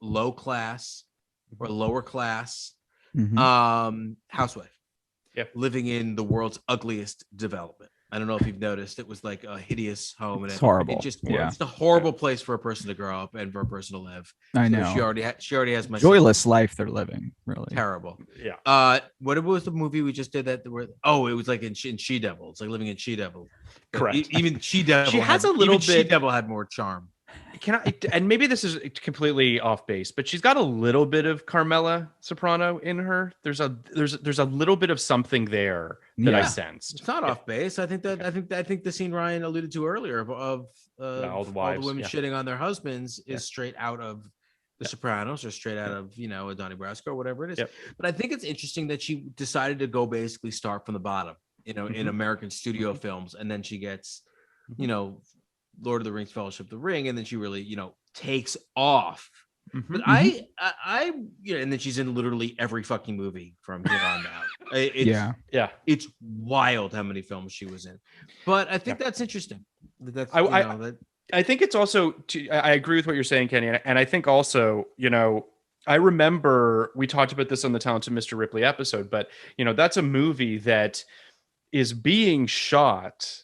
low class or lower class housewife living in the world's ugliest development. I don't know if you've noticed, it was like a hideous home. And it's horrible. It's a horrible place for a person to grow up and for a person to live. I know. She already has my joyless life they're living. Really terrible. Yeah. What was the movie we just did that? It was like in She Devil. It's like living in She Devil. Correct. Even She Devil. She has a little bit. She Devil had more charm. And maybe this is completely off base, but she's got a little bit of Carmela Soprano in her. There's a little bit of something there that I sensed. It's not off base. I think the scene Ryan alluded to earlier of all the women shitting on their husbands is straight out of The Sopranos or straight out of, you know, a Donnie Brasco or whatever it is. But I think it's interesting that she decided to go basically start from the bottom, you know, in American studio films, and then she gets, you know, Lord of the Rings, Fellowship of the Ring, and then she really, you know, takes off. But I, you know, and then she's in literally every fucking movie from here on out. It's wild how many films she was in. But I think that's interesting. I think it's also, I agree with what you're saying, Kenny, and I think also, you know, I remember we talked about this on the Talented Mr. Ripley episode, but you know, that's a movie that is being shot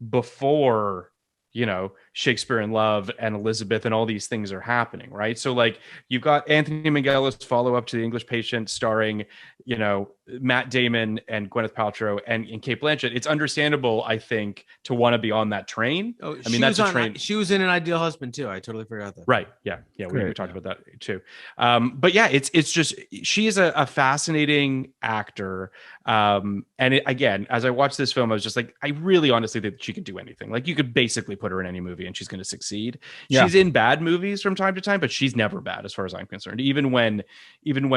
before, you know, Shakespeare in Love and Elizabeth and all these things are happening, right? So like you've got Anthony Minghell's follow up to The English Patient starring, you know, Matt Damon and Gwyneth Paltrow and Cate Blanchett. It's understandable, I think, to want to be on that train. Oh, I mean, that's a train. She was in An Ideal Husband too. I totally forgot that. Right. Yeah. Yeah. We talked about that too. But yeah, it's just, she is a fascinating actor. And again, as I watched this film, I was just like, I really honestly think she could do anything. Like you could basically put her in any movie and she's going to succeed. Yeah. She's in bad movies from time to time, but she's never bad as far as I'm concerned, even when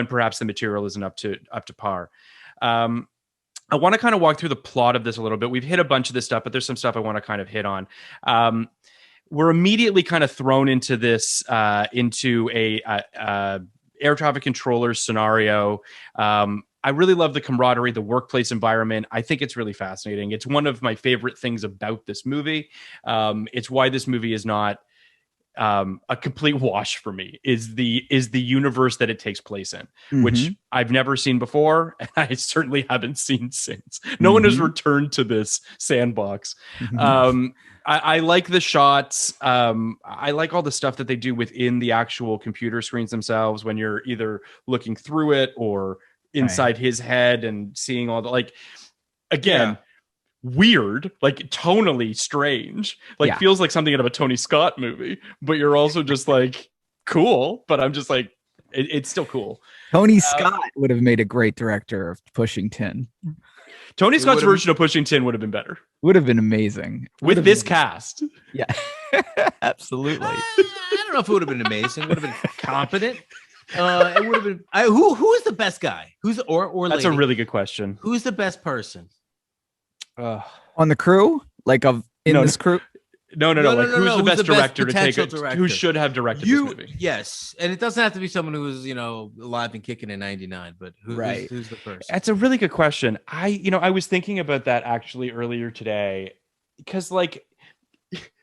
perhaps the material isn't up to par. I want to kind of walk through the plot of this a little bit. We've hit a bunch of this stuff, but there's some stuff I want to kind of hit on. We're immediately kind of thrown into this, into a air traffic controller scenario. I really love the camaraderie, the workplace environment. I think it's really fascinating. It's one of my favorite things about this movie. It's why this movie is not a complete wash for me, is the universe that it takes place in, which I've never seen before, and I certainly haven't seen since. No one has returned to this sandbox. I like the shots. I like all the stuff that they do within the actual computer screens themselves when you're either looking through it or inside his head and seeing all the, like, again, weird, like tonally strange, like feels like something out of a Tony Scott movie, but you're also just like, cool. But I'm just like, it's still cool. Tony Scott would have made a great director of Pushing Tin. Tony Scott's version of Pushing Tin would have been better. Would have been amazing. With this cast. Yeah, absolutely. I don't know if it would have been amazing. It would have been competent. It would have been. Who is the best guy? Who's or that's lady? A really good question. Who's the best person? On the crew, like this crew. No. Like, who's the best director to take it? Who should have directed this movie? Yes, and it doesn't have to be someone who was, alive and kicking in '99. But who's the first? That's a really good question. I was thinking about that actually earlier today, because like,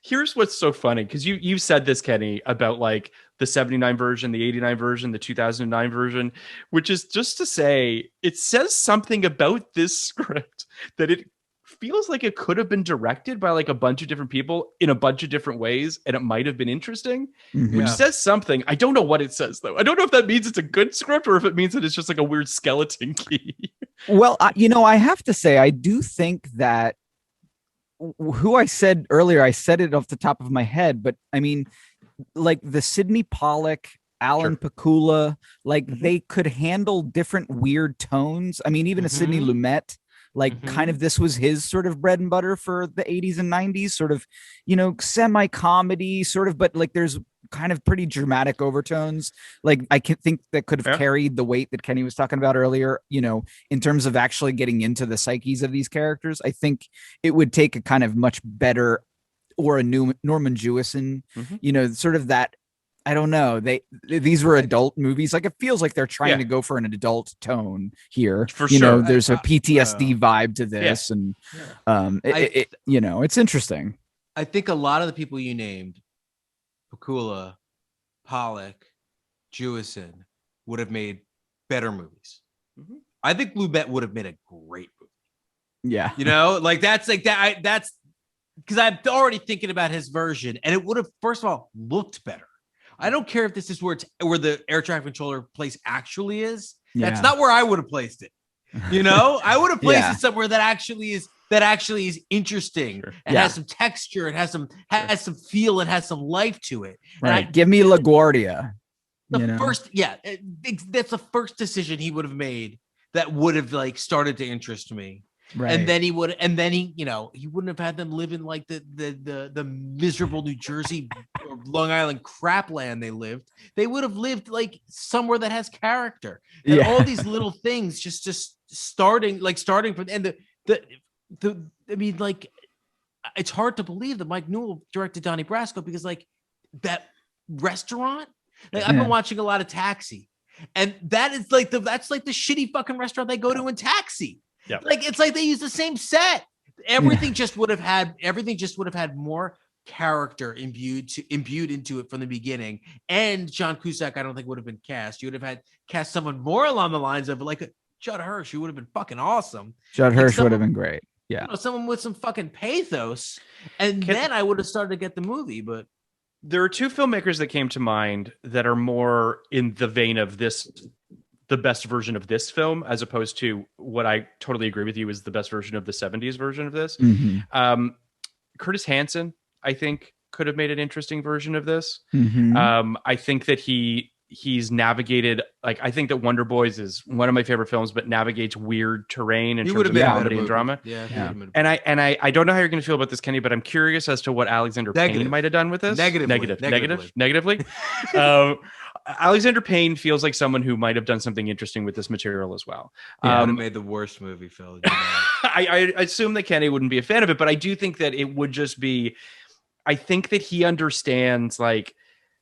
here's what's so funny, because you said this, Kenny, about like the 79 version, the 89 version, the 2009 version, which is just to say, it says something about this script that it feels like it could have been directed by like a bunch of different people in a bunch of different ways, and it might have been interesting, which says something. I don't know what it says though. I don't know if that means it's a good script or if it means that it's just like a weird skeleton key. Well, I have to say, I do think that who I said earlier, I said it off the top of my head, but I mean, like the Sidney Pollack, Alan Pakula, like they could handle different weird tones. I mean, even a Sidney Lumet, like kind of this was his sort of bread and butter for the 80s and 90s, sort of, semi-comedy sort of, but like there's kind of pretty dramatic overtones. Like I can think that could have carried the weight that Kenny was talking about earlier, in terms of actually getting into the psyches of these characters. I think it would take a kind of much better, or a new Norman Jewison, sort of that. I don't know. These were adult movies. Like it feels like they're trying to go for an adult tone here. For sure. There's a PTSD vibe to this, and it's interesting. I think a lot of the people you named, Pakula, Pollack, Jewison, would have made better movies. I think Lumet would have made a great movie. Yeah. Like that's like that. That's because I'm already thinking about his version, and it would have, first of all, looked better. I don't care if this is where the air traffic controller place actually is. That's not where I would have placed it. I would have placed it somewhere that actually is interesting. Sure. It has some texture. It has some feel. It has some life to it. Right. Give me LaGuardia. That's the first decision he would have made that would have like started to interest me. Right. And then he wouldn't have had them live in like the miserable New Jersey or Long Island crapland they lived. They would have lived like somewhere that has character. And all these little things just starting from, and I mean, like, it's hard to believe that Mike Newell directed Donnie Brasco, because like that restaurant, like, I've been watching a lot of Taxi, and that is like that's like the shitty fucking restaurant they go to in Taxi. Yeah. Like it's like they use the same set. Everything just would have had more character imbued into it from the beginning. And John Cusack, I don't think would have been cast. You would have had someone more along the lines of like Judd Hirsch, who would have been fucking awesome. Judd Hirsch would have been great. Yeah. you know, someone with some fucking pathos, and then I would have started to get the movie. But there are two filmmakers that came to mind that are more in the vein of this, the best version of this film, as opposed to what I totally agree with you is the best version of the 70s version of this. Mhm. Curtis Hanson, I think, could have made an interesting version of this. Mhm. I think that he's navigated, like, I think that Wonder Boys is one of my favorite films, but navigates weird terrain in he terms would of have been a comedy better and movie. drama. Yeah. And I don't know how you're going to feel about this, Kenny, but I'm curious as to what Alexander Payne might have done with this. Negatively. Alexander Payne feels like someone who might have done something interesting with this material as well. Would have made the worst movie, Phil. You know? I assume that Kenny wouldn't be a fan of it, but I do think that it would just be, I think that he understands like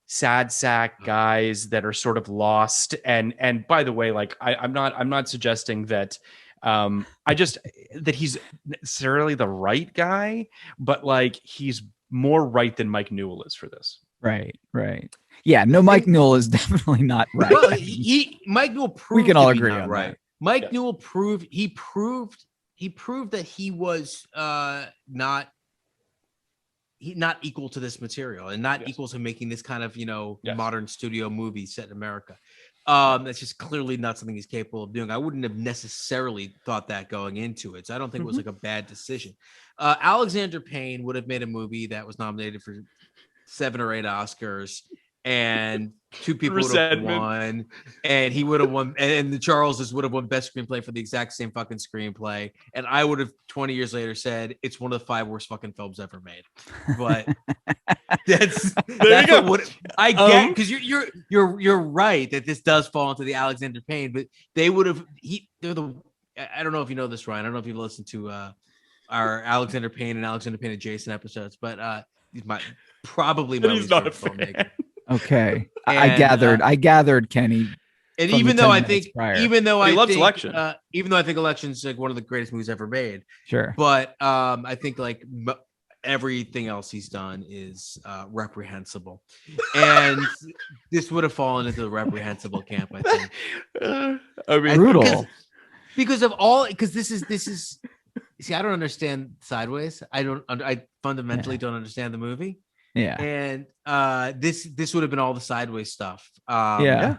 sad sack guys that are sort of lost. And by the way, like I'm not suggesting that that he's necessarily the right guy, but like he's more right than Mike Newell is for this. Right. Yeah, no, Mike Newell is definitely not right. Well, Mike Newell proved we can all to be agree not on right. that. Mike Newell proved that he was not equal to this material and not equal to making this kind of, you know, modern studio movie set in America. That's just clearly not something he's capable of doing. I wouldn't have necessarily thought that going into it. So I don't think it was like a bad decision. Alexander Payne would have made a movie that was nominated for 7 or 8 Oscars, and 2 people would have won, and he would have won, and the Charleses would have won best screenplay for the exact same fucking screenplay, and I would have 20 years later said it's one of the 5 worst fucking films ever made. But that's what I get, because you're right that this does fall into the Alexander Payne, but they would have I don't know if you know this, Ryan. I don't know if you've listened to our Alexander Payne and Alexander Payne adjacent episodes, but he's probably my he's not a fan. Okay, I gathered, Kenny. And even though I think Election, even though I think Election's like one of the greatest movies ever made, sure. But I think like everything else he's done is reprehensible, and this would have fallen into the reprehensible camp. I think. I mean, brutal. Because this is. See, I don't understand Sideways. I fundamentally don't understand the movie. Yeah. And this would have been all the Sideways stuff.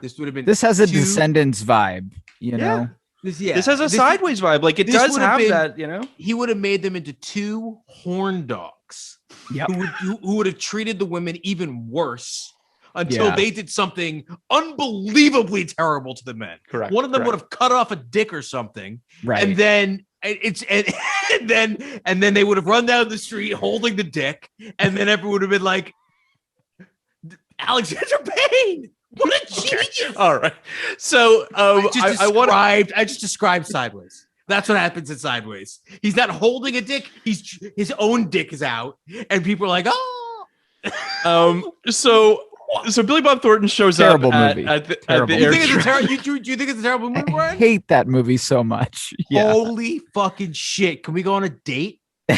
This would have been. This has a Descendants vibe, you know. This has a Sideways vibe. Like it does have that, you know. He would have made them into 2 horn dogs. Yep. Who would have treated the women even worse until they did something unbelievably terrible to the men. Correct. One of them would have cut off a dick or something. Right. And then and then they would have run down the street holding the dick, and then everyone would have been like, Alexander Payne, what a genius! All right, so I just described Sideways. That's what happens in Sideways. He's not holding a dick; his own dick is out, and people are like, oh. So Billy Bob Thornton shows terrible up movie. at the Do you think it's a terrible movie, I Brian? hate that movie so much. Yeah. Holy fucking shit. Can we go on a date? Do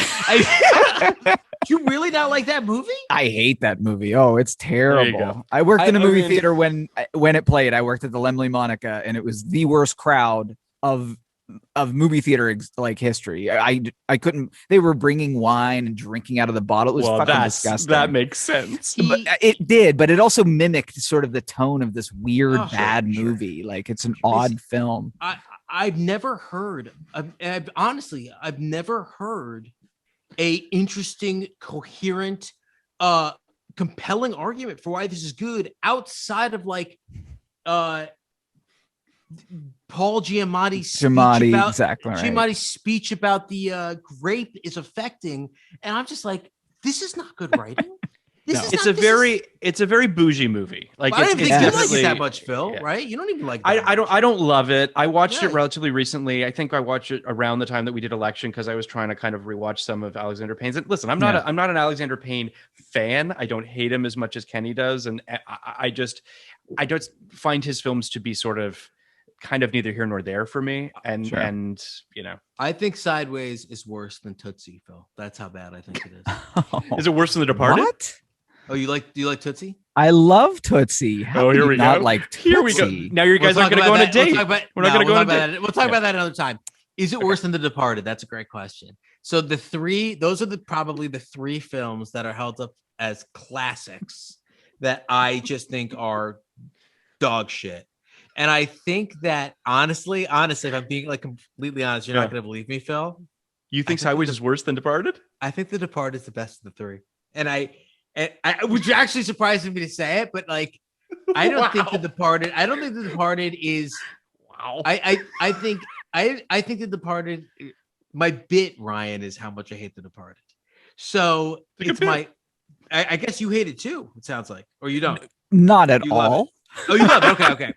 you really not like that movie? I hate that movie. Oh, it's terrible. I worked in a movie theater when it played. I worked at the Lemley Monica, and it was the worst crowd of movie theater like history. I couldn't. They were bringing wine and drinking out of the bottle. It was fucking disgusting. That makes sense. But it did, but it also mimicked sort of the tone of this weird bad movie. Like it's an odd film. I've never heard. Honestly, I've never heard a interesting, coherent, compelling argument for why this is good outside of like Paul Giamatti's speech about the grape is affecting, and I'm just like, this is not good writing. It's a very bougie movie. Like I didn't think you liked it that much, Phil. Yeah. Right? You don't even like. I don't love it. I watched it relatively recently. I think I watched it around the time that we did Election because I was trying to kind of rewatch some of Alexander Payne's. And listen, I'm not an Alexander Payne fan. I don't hate him as much as Kenny does, and I just find his films to be sort of kind of neither here nor there for me. And you know, I think Sideways is worse than Tootsie, Phil. That's how bad I think it is. Is it worse than The Departed? What? Oh, do you like Tootsie? I love Tootsie. How here we go. Like Tootsie? Here we go. Now you guys aren't going to go on a date. We're not going to go on a date. We'll talk about that another time. Is it worse than The Departed? That's a great question. So those are probably the three films that are held up as classics that I just think are dog shit. And I think that honestly, if I'm being like completely honest, you're not going to believe me, Phil. You think Sideways is worse than Departed? I think The Departed is the best of the three. And I which actually surprised me to say it, but like, I don't think The Departed is. Wow. I think The Departed. My bit, Ryan, is how much I hate The Departed. So it's I guess you hate it too. It sounds like, or you don't. Not at all. Oh, you love it.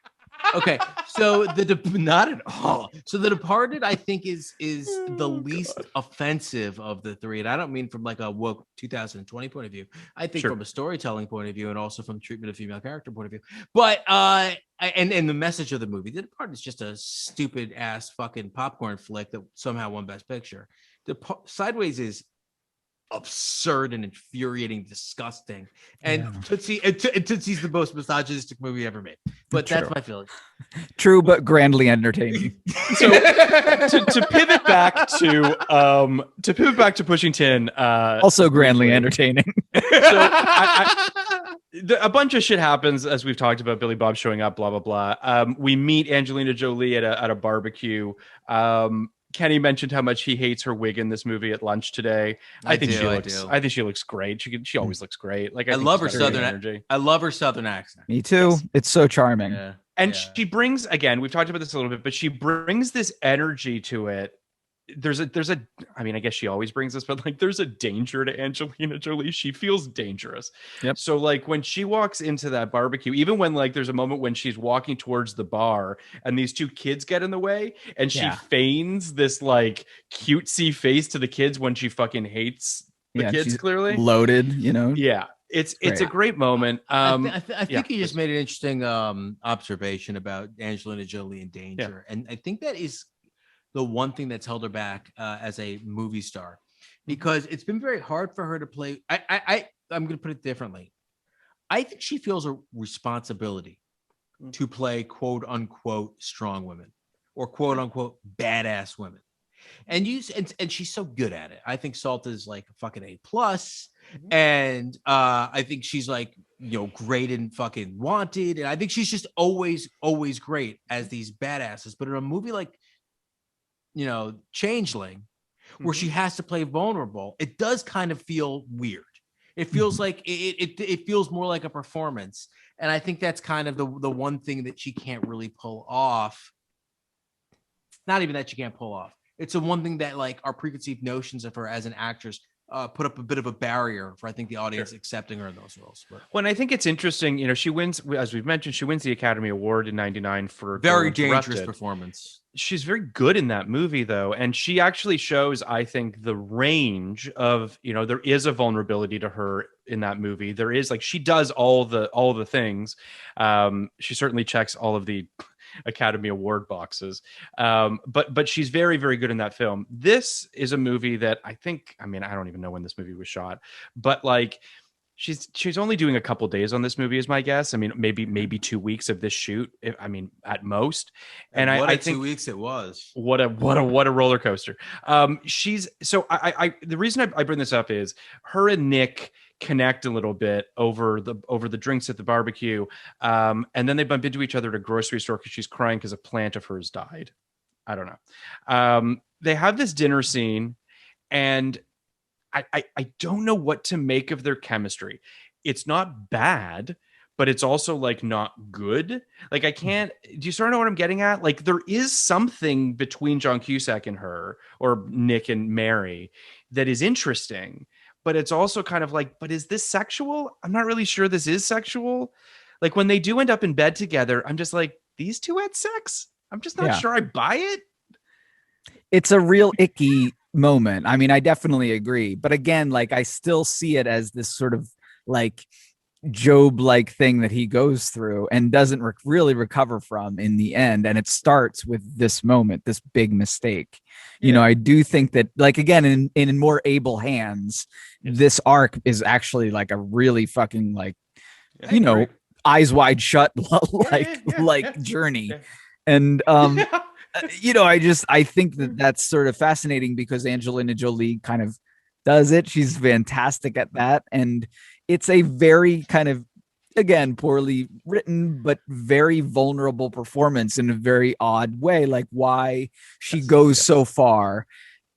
Okay. So not at all. So The Departed, I think, is the least offensive of the three, and I don't mean from like a woke 2020 point of view. I think from a storytelling point of view, and also from treatment of female character point of view. But and the message of the movie, The Departed is just a stupid ass fucking popcorn flick that somehow won Best Picture. Sideways is absurd and infuriating, disgusting, and Tootsie's the most misogynistic movie ever made. But that's my feeling. True, but grandly entertaining. So to pivot back to Pushing Tin, also grandly entertaining. So a bunch of shit happens as we've talked about. Billy Bob showing up, blah blah blah. We meet Angelina Jolie at a barbecue. Kenny mentioned how much he hates her wig in this movie at lunch today. I think she looks great. She always looks great. Like I love her southern energy. I love her southern accent. Me too. Yes. It's so charming. Yeah. And she brings, again, we've talked about this a little bit, but she brings this energy to it. There's a I mean, I guess she always brings this, but like there's a danger to Angelina Jolie. She feels dangerous. Yep. So like when she walks into that barbecue, even when like there's a moment when she's walking towards the bar and these two kids get in the way and she feigns this like cutesy face to the kids when she fucking hates the kids, clearly loaded, you know? Yeah. It's a great moment. I think you just made an interesting observation about Angelina Jolie and danger. And I think that is the one thing that's held her back as a movie star, because it's been very hard for her to play. I'm going to put it differently. I think she feels a responsibility to play quote unquote strong women or quote unquote badass women. And she's so good at it. I think Salt is like a fucking A+. And I think she's like, great and fucking Wanted. And I think she's just always great as these badasses. But in a movie like, Changeling, where she has to play vulnerable, it does kind of feel weird. It feels like it feels more like a performance. And I think that's kind of the one thing that she can't really pull off. Not even that she can't pull off. It's the one thing that like our preconceived notions of her as an actress put up a bit of a barrier for, I think, the audience accepting her in those roles. But when I think it's interesting, she wins, as we've mentioned, she wins the Academy Award in '99 for very dangerous performance. She's very good in that movie, though, and she actually shows, I think, the range of, there is a vulnerability to her in that movie. There is, like, she does all the things. She certainly checks all of the Academy Award boxes, but she's very, very good in that film. This is a movie that I don't even know when this movie was shot, but like she's only doing a couple days on this movie is my guess. I mean, maybe 2 weeks of this shoot, at most. And I think 2 weeks it was. What a roller coaster. The reason I bring this up is her and Nick connect a little bit over the drinks at the barbecue, and then they bump into each other at a grocery store because she's crying because a plant of hers died. I don't know. They have this dinner scene, and I don't know what to make of their chemistry. It's not bad, but it's also like not good. Like I can't. Do you sort of know what I'm getting at? Like there is something between John Cusack and her, or Nick and Mary, that is interesting. But it's also kind of like, but is this sexual? I'm not really sure this is sexual. Like when they do end up in bed together, I'm just like, these two had sex? I'm just not sure I buy it. It's a real icky moment. I mean, I definitely agree. But again, like I still see it as this sort of like Job-like thing that he goes through and doesn't really recover from in the end. And it starts with this moment, this big mistake. I do think that, like, again, in more able hands, this arc is actually like a really fucking like, eyes wide shut, journey. Yeah. And I think that's sort of fascinating because Angelina Jolie kind of does it. She's fantastic at that. And it's a very kind of, again, poorly written, but very vulnerable performance in a very odd way. Like why she goes so far,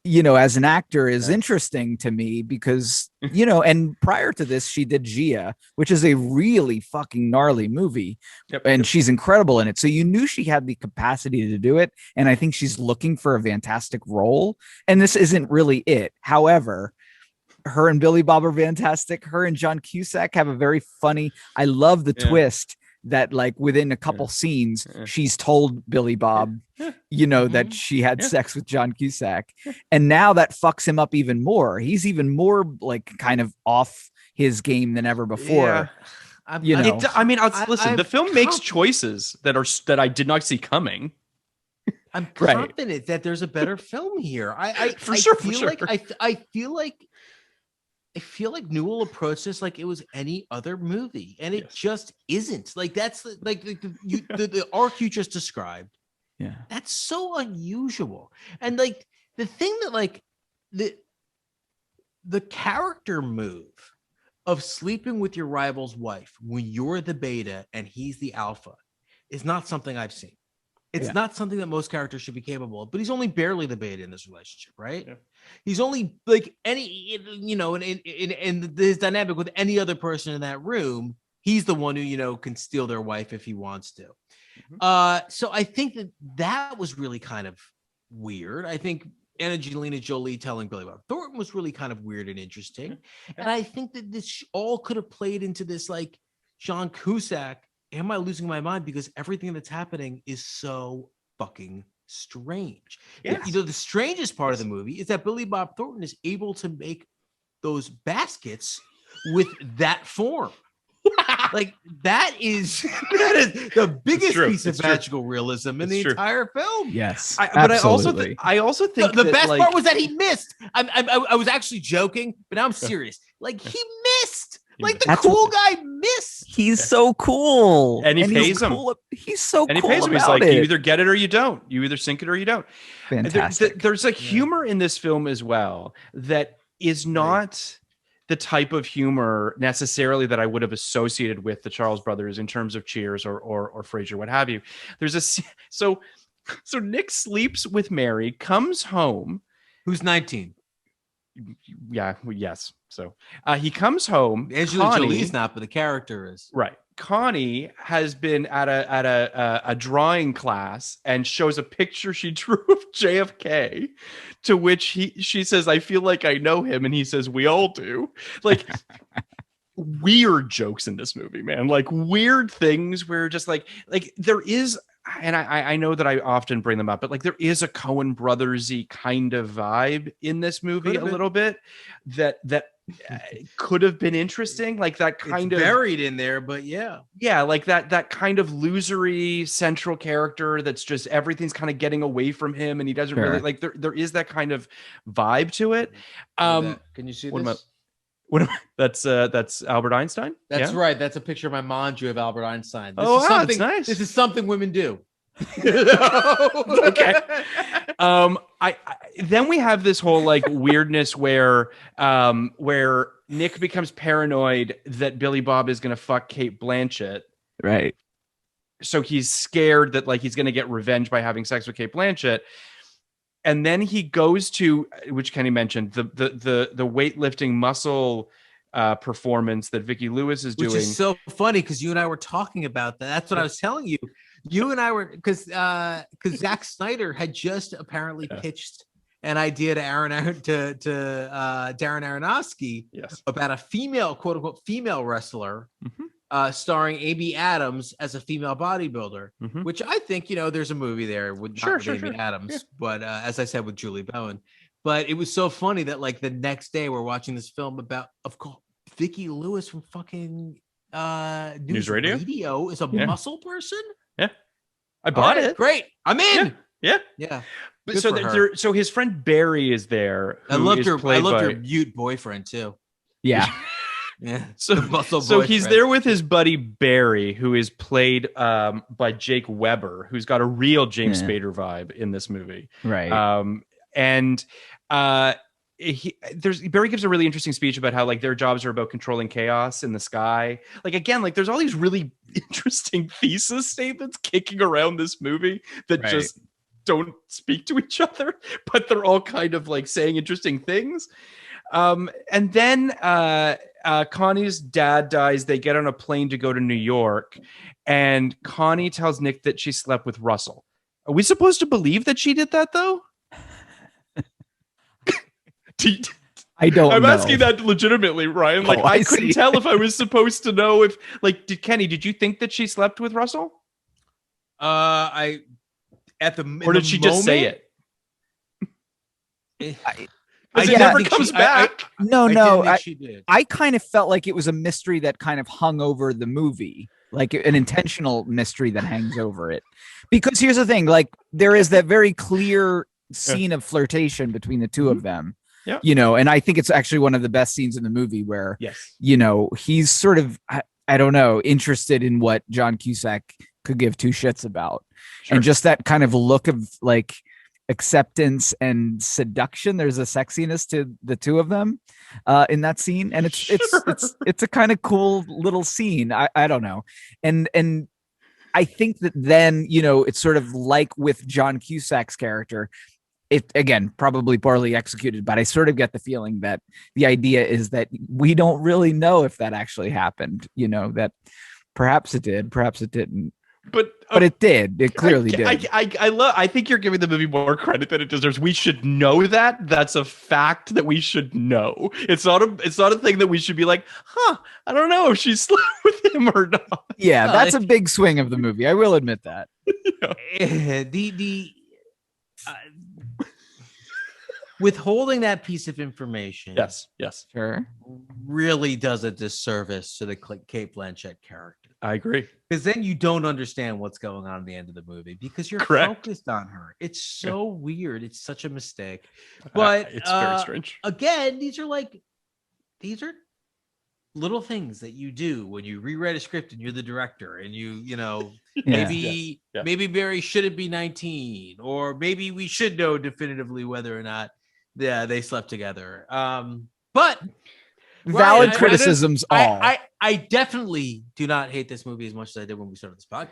as an actor is interesting to me because, and prior to this, she did Gia, which is a really fucking gnarly movie. And she's incredible in it. So you knew she had the capacity to do it. And I think she's looking for a fantastic role. And this isn't really it. However, her and Billy Bob are fantastic. Her and John Cusack have a very funny, I love the twist that like within a couple scenes, she's told Billy Bob, that she had sex with John Cusack. And now that fucks him up even more. He's even more like kind of off his game than ever before. Listen, the film makes choices that I did not see coming. I'm confident that there's a better film here. I feel like Newell approached this like it was any other movie, and it just isn't. Like that's the arc you just described. Yeah, that's so unusual. And like the thing that like the character move of sleeping with your rival's wife when you're the beta and he's the alpha is not something I've seen. It's not something that most characters should be capable of, but he's only barely the beta in this relationship, right? Yeah. He's only like any, in his dynamic with any other person in that room, he's the one who, can steal their wife if he wants to. Mm-hmm. So I think that was really kind of weird. I think Angelina Jolie telling Billy Bob Thornton was really kind of weird and interesting. Yeah. And I think that this all could have played into this, like John Cusack, am I losing my mind because everything that's happening is so fucking strange? Yes. The strangest part of the movie is that Billy Bob Thornton is able to make those baskets with that form. Like that is the biggest piece of magical realism in the entire film. Yes, but I also think the best part was that he missed. I was actually joking, but now I'm serious. Like he missed. Like the cool guy missed. He's so cool, and he pays him. He's so and cool. He pays him. He's like, you either get it or you don't. You either sink it or you don't. Fantastic. There's a humor in this film as well that is not the type of humor necessarily that I would have associated with the Charles brothers in terms of Cheers or Frasier, what have you. There's so Nick sleeps with Mary, comes home, who's 19. Yeah. Yes. So he comes home. Angelina Jolie's not, but the character is. Right. Connie has been at a drawing class and shows a picture she drew of JFK, to which she says, "I feel like I know him," and he says, "We all do." Like weird jokes in this movie, man. Like weird things where just like there is. And I know that I often bring them up, but like there is a Coen Brothers-y kind of vibe in this movie a little bit that could have been interesting. Like that kind of buried in there, but yeah, like that kind of losery central character that's just everything's kind of getting away from him, and he doesn't really like. There is that kind of vibe to it. Can you see this? That's Albert Einstein. That's right. That's a picture my mom drew of Albert Einstein. That's nice. This is something women do. Okay. Then we have this whole like weirdness where Nick becomes paranoid that Billy Bob is going to fuck Cate Blanchett. Right. So he's scared that like he's going to get revenge by having sex with Cate Blanchett. And then he goes to, which Kenny mentioned, the weightlifting muscle performance that Vicki Lewis is doing. Which is so funny because you and I were talking about that. That's what I was telling you. You and I were, because Zack Snyder had just apparently pitched an idea to Darren Aronofsky about a female, quote unquote, female wrestler. Mm-hmm. Starring Amy Adams as a female bodybuilder, which I think, there's a movie there with Amy Adams, but as I said, with Julie Bowen. But it was so funny that like the next day we're watching this film about, of course, Vicki Lewis from fucking News Radio is a muscle person. Yeah, I bought it. Great, I'm in. Yeah. Good so his friend Barry is there. I loved your mute boyfriend too. Yeah. Yeah. So he's there with his buddy Barry, who is played by Jake Weber, who's got a real James Spader vibe in this movie. Right. Barry gives a really interesting speech about how like their jobs are about controlling chaos in the sky. Like again, like there's all these really interesting thesis statements kicking around this movie that just don't speak to each other, but they're all kind of like saying interesting things. And then Connie's dad dies. They get on a plane to go to New York, and Connie tells Nick that she slept with Russell. Are we supposed to believe that she did that though? I don't know. I'm asking that legitimately, Ryan. Like, I couldn't tell if I was supposed to know if, like, did you think that she slept with Russell? Or did she just say it? It never comes back. I kind of felt like it was a mystery that kind of hung over the movie, like an intentional mystery that hangs over it. Because here's the thing, like there is that very clear scene of flirtation between the two of them. Yeah. You know, and I think it's actually one of the best scenes in the movie where, you know, he's sort of, I don't know, interested in what John Cusack could give two shits about. Sure. And just that kind of look of like acceptance and seduction. There's a sexiness to the two of them in that scene. And it's a kind of cool little scene. I don't know. And I think that then, you know, it's sort of like with John Cusack's character, it again, probably poorly executed, but I sort of get the feeling that the idea is that we don't really know if that actually happened, you know, that perhaps it did, perhaps it didn't. But it did. It clearly did. I think you're giving the movie more credit than it deserves. We should know that. That's a fact that we should know. It's not a thing that we should be like, I don't know if she slept with him or not. Yeah, that's a big swing of the movie. I will admit that. Withholding that piece of information, yes, sure, really does a disservice to the Cate Blanchett character. I agree, because then you don't understand what's going on at the end of the movie because you're focused on her. It's so weird. It's such a mistake, but it's very strange. Again, these are little things that you do when you rewrite a script and you're the director and you know. Maybe Barry shouldn't be 19, or maybe we should know definitively whether or not they slept together. But valid criticisms. I definitely do not hate this movie as much as I did when we started this podcast.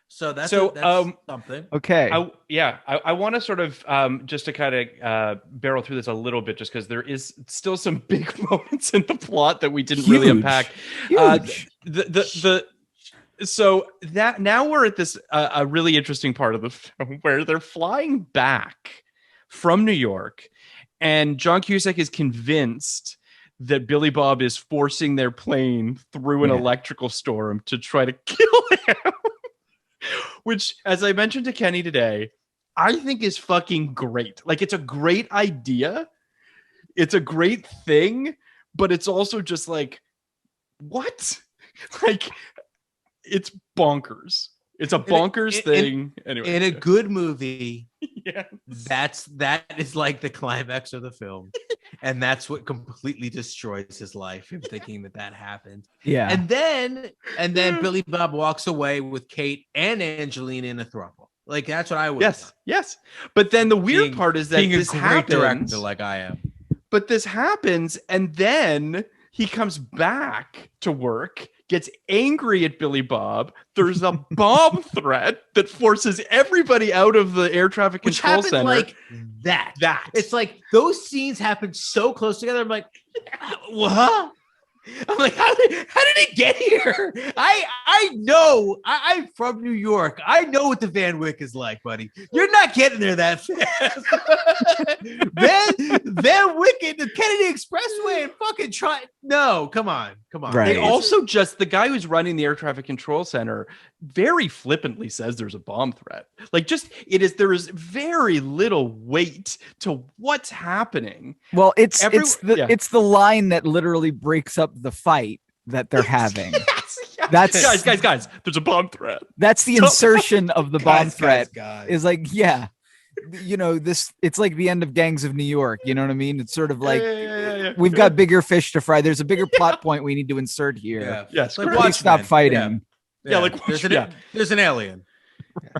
So that's something. Okay. I want to sort of just to kind of barrel through this a little bit, just because there is still some big moments in the plot that we didn't really unpack. So that now we're at this a really interesting part of the film where they're flying back from New York, and John Cusack is convinced that Billy Bob is forcing their plane through an electrical storm to try to kill him. Which, as I mentioned to Kenny today, I think is fucking great. Like, it's a great idea. It's a great thing, but it's also just like, what? Like, it's bonkers. It's a bonkers thing. Anyway, in a good movie, yes. that is like the climax of the film, and that's what completely destroys his life. Him thinking that happened. Yeah, and then Billy Bob walks away with Kate and Angelina in a throuple. Like, that's what I would. Yes. But then the weird part is that this happens. Director like I am. But this happens, and then he comes back to work, gets angry at Billy Bob. There's a bomb threat that forces everybody out of the air traffic control center. Like that. It's like those scenes happen so close together. I'm like, what? I'm like, how did it get here? I know. I'm from New York. I know what the Van Wyck is like, buddy. You're not getting there that fast. Van Wyck and the Kennedy Expressway and fucking try. No, come on. Right. They also just, the guy who's running the air traffic control center very flippantly says there's a bomb threat. Like, there is very little weight to what's happening. Well, it's the line that literally breaks up the fight that they're having. Yes. That's guys, there's a bomb threat. That's the insertion of the bomb threat. Is like, you know, it's like the end of Gangs of New York. You know what I mean? It's sort of like yeah. We've got bigger fish to fry. There's a bigger plot point we need to insert here. Yeah. Yes. Like correct. Please stop fighting. Yeah, like, there's an alien.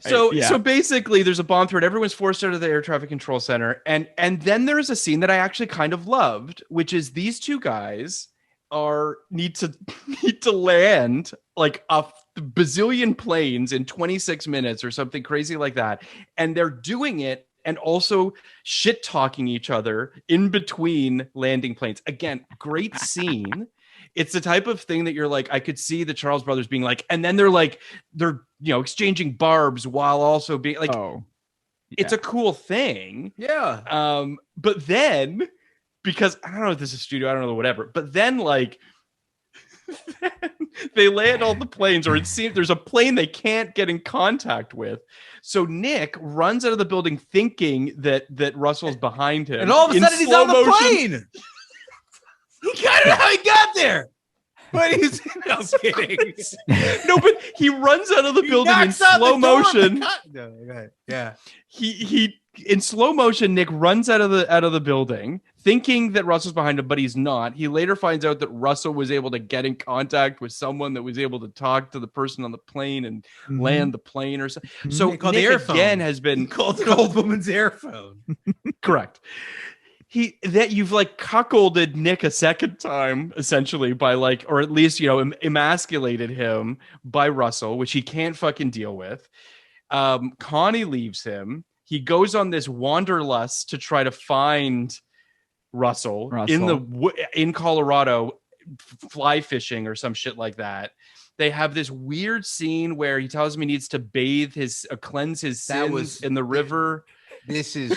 So basically there's a bomb threat. Everyone's forced out of the air traffic control center. And then there's a scene that I actually kind of loved, which is these two guys need to land like a bazillion planes in 26 minutes or something crazy like that. And they're doing it and also shit talking each other in between landing planes. Again, great scene. It's the type of thing that you're like, I could see the Charles brothers being like, and then they're exchanging barbs while also being like, it's a cool thing. Yeah. But then, because I don't know if this is studio, I don't know, whatever. But then like they land all the planes, or it seems there's a plane they can't get in contact with. So Nick runs out of the building thinking that Russell's behind him. And all of a sudden he's on the plane. I don't know how he got there. But he's no I'm kidding. No, but he runs out of the building in slow motion. Yeah. He in slow motion, Nick runs out of the building thinking that Russell's behind him, but he's not. He later finds out that Russell was able to get in contact with someone that was able to talk to the person on the plane and land the plane or something. So Nick again has been called an old woman's airphone. Correct. You've like cuckolded Nick a second time, essentially, by like, or at least, emasculated him by Russell, which he can't fucking deal with. Connie leaves him. He goes on this wanderlust to try to find Russell. in Colorado, fly fishing or some shit like that. They have this weird scene where he tells him he needs to bathe cleanse his sins in the river. This is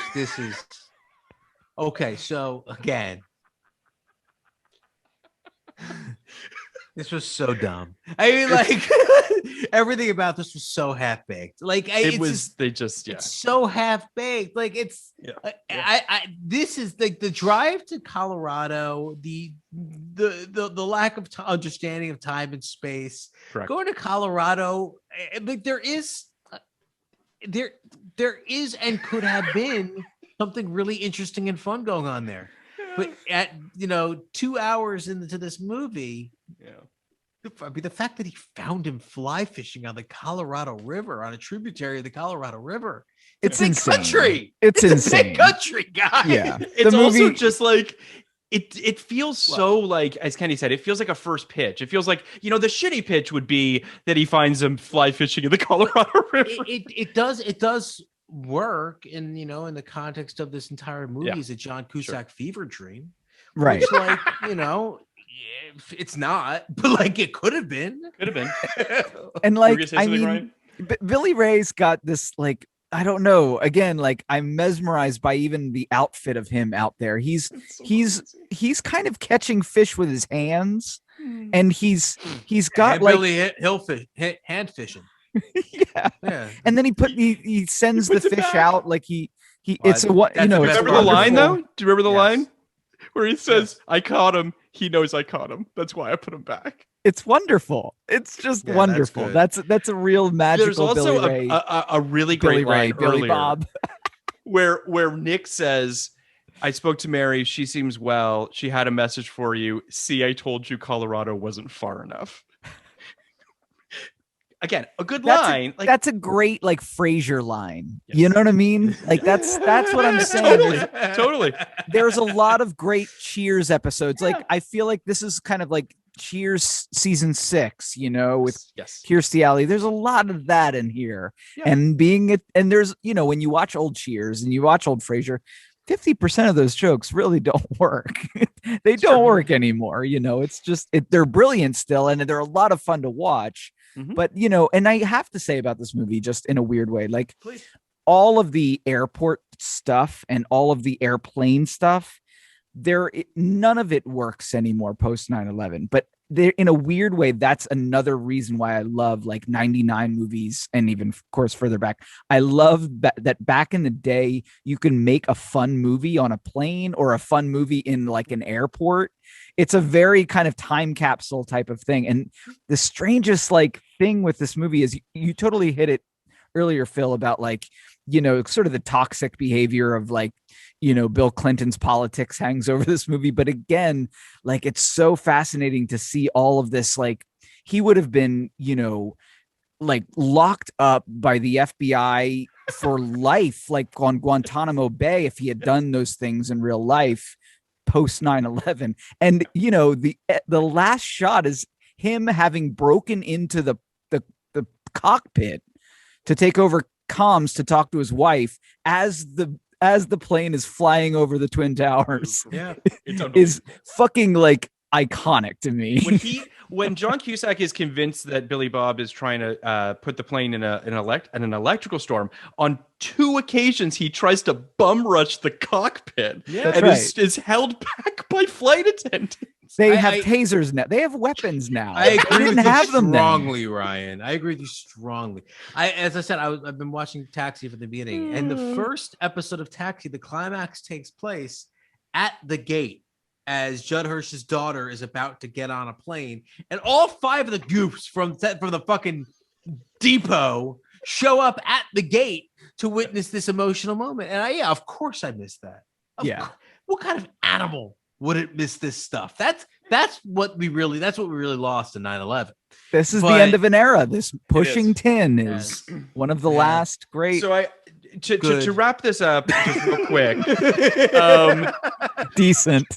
okay. So again, this was so dumb. I mean, like everything about this was so half baked. Like it's so half baked. Like it's. This is like the drive to Colorado. The lack of understanding of time and space. Correct. Going to Colorado, like there is and could have been something really interesting and fun going on there. But at 2 hours into this movie, I mean, the fact that he found him fly fishing on the Colorado River, on a tributary of the Colorado River, it's insane. Country. It's insane. A big country, guy. Yeah, it's also just like it feels so like, as Kenny said, it feels like a first pitch. It feels like the shitty pitch would be that he finds him fly fishing in the Colorado River. It does work in in the context of this entire movie is a John Cusack fever dream, right? Which, like it's not, but like it could have been. And like I mean, Billy Ray's got this, like, I don't know, again, like I'm mesmerized by even the outfit of him out there. He's kind of catching fish with his hands, and he's got like Billy hand fishing. yeah. And then he sends the fish out like it's a what remember the line though? Do you remember the line where he says, "I caught him. He knows I caught him. That's why I put him back." It's wonderful. It's just wonderful. That's a real magical. There's also Billy Ray, a really great line Billy earlier, Bob, where Nick says, "I spoke to Mary. She seems well. She had a message for you. See, I told you Colorado wasn't far enough." Again, a good line. That's a great like Frasier line. Yes. You know what I mean? Like that's what I'm saying. Totally. There's a lot of great Cheers episodes. Like I feel like this is kind of like Cheers season 6, with Kirstie Alley. There's a lot of that in here. Yeah. And there's, when you watch old Cheers and you watch old Frasier, 50% of those jokes really don't work. They don't work anymore. It's just they're brilliant still, and they're a lot of fun to watch. Mm-hmm. But, and I have to say about this movie, just in a weird way, like all of the airport stuff and all of the airplane stuff, none of it works anymore post 9/11. But in a weird way, that's another reason why I love like 99 movies, and even of course further back. I love that back in the day, you can make a fun movie on a plane or a fun movie in like an airport. It's a very kind of time capsule type of thing. And the strangest like thing with this movie is you totally hit it earlier, Phil, about like sort of the toxic behavior of like, Bill Clinton's politics hangs over this movie. But again, like, it's so fascinating to see all of this. Like, he would have been, like locked up by the FBI for life, like on Guantanamo Bay, if he had done those things in real life post 9/11. And, the last shot is him having broken into the cockpit to take over comms to talk to his wife as the plane is flying over the Twin Towers. Yeah, is fucking like iconic to me. When John Cusack is convinced that Billy Bob is trying to put the plane in an electrical storm, on 2 occasions he tries to bum rush the cockpit, and is held back by flight attendants. They have tasers now. They have weapons now. I agree with you them strongly, Ryan. I agree with you strongly. As I said, I've been watching Taxi from the beginning, and the first episode of Taxi, the climax takes place at the gate as Judd Hirsch's daughter is about to get on a plane, and all 5 of the goofs from the fucking depot show up at the gate to witness this emotional moment. And of course I missed that. What kind of animal wouldn't miss this stuff? That's what we really lost in 9/11. This is the end of an era. This pushing tin is one of the last great. So to wrap this up just real quick, decent.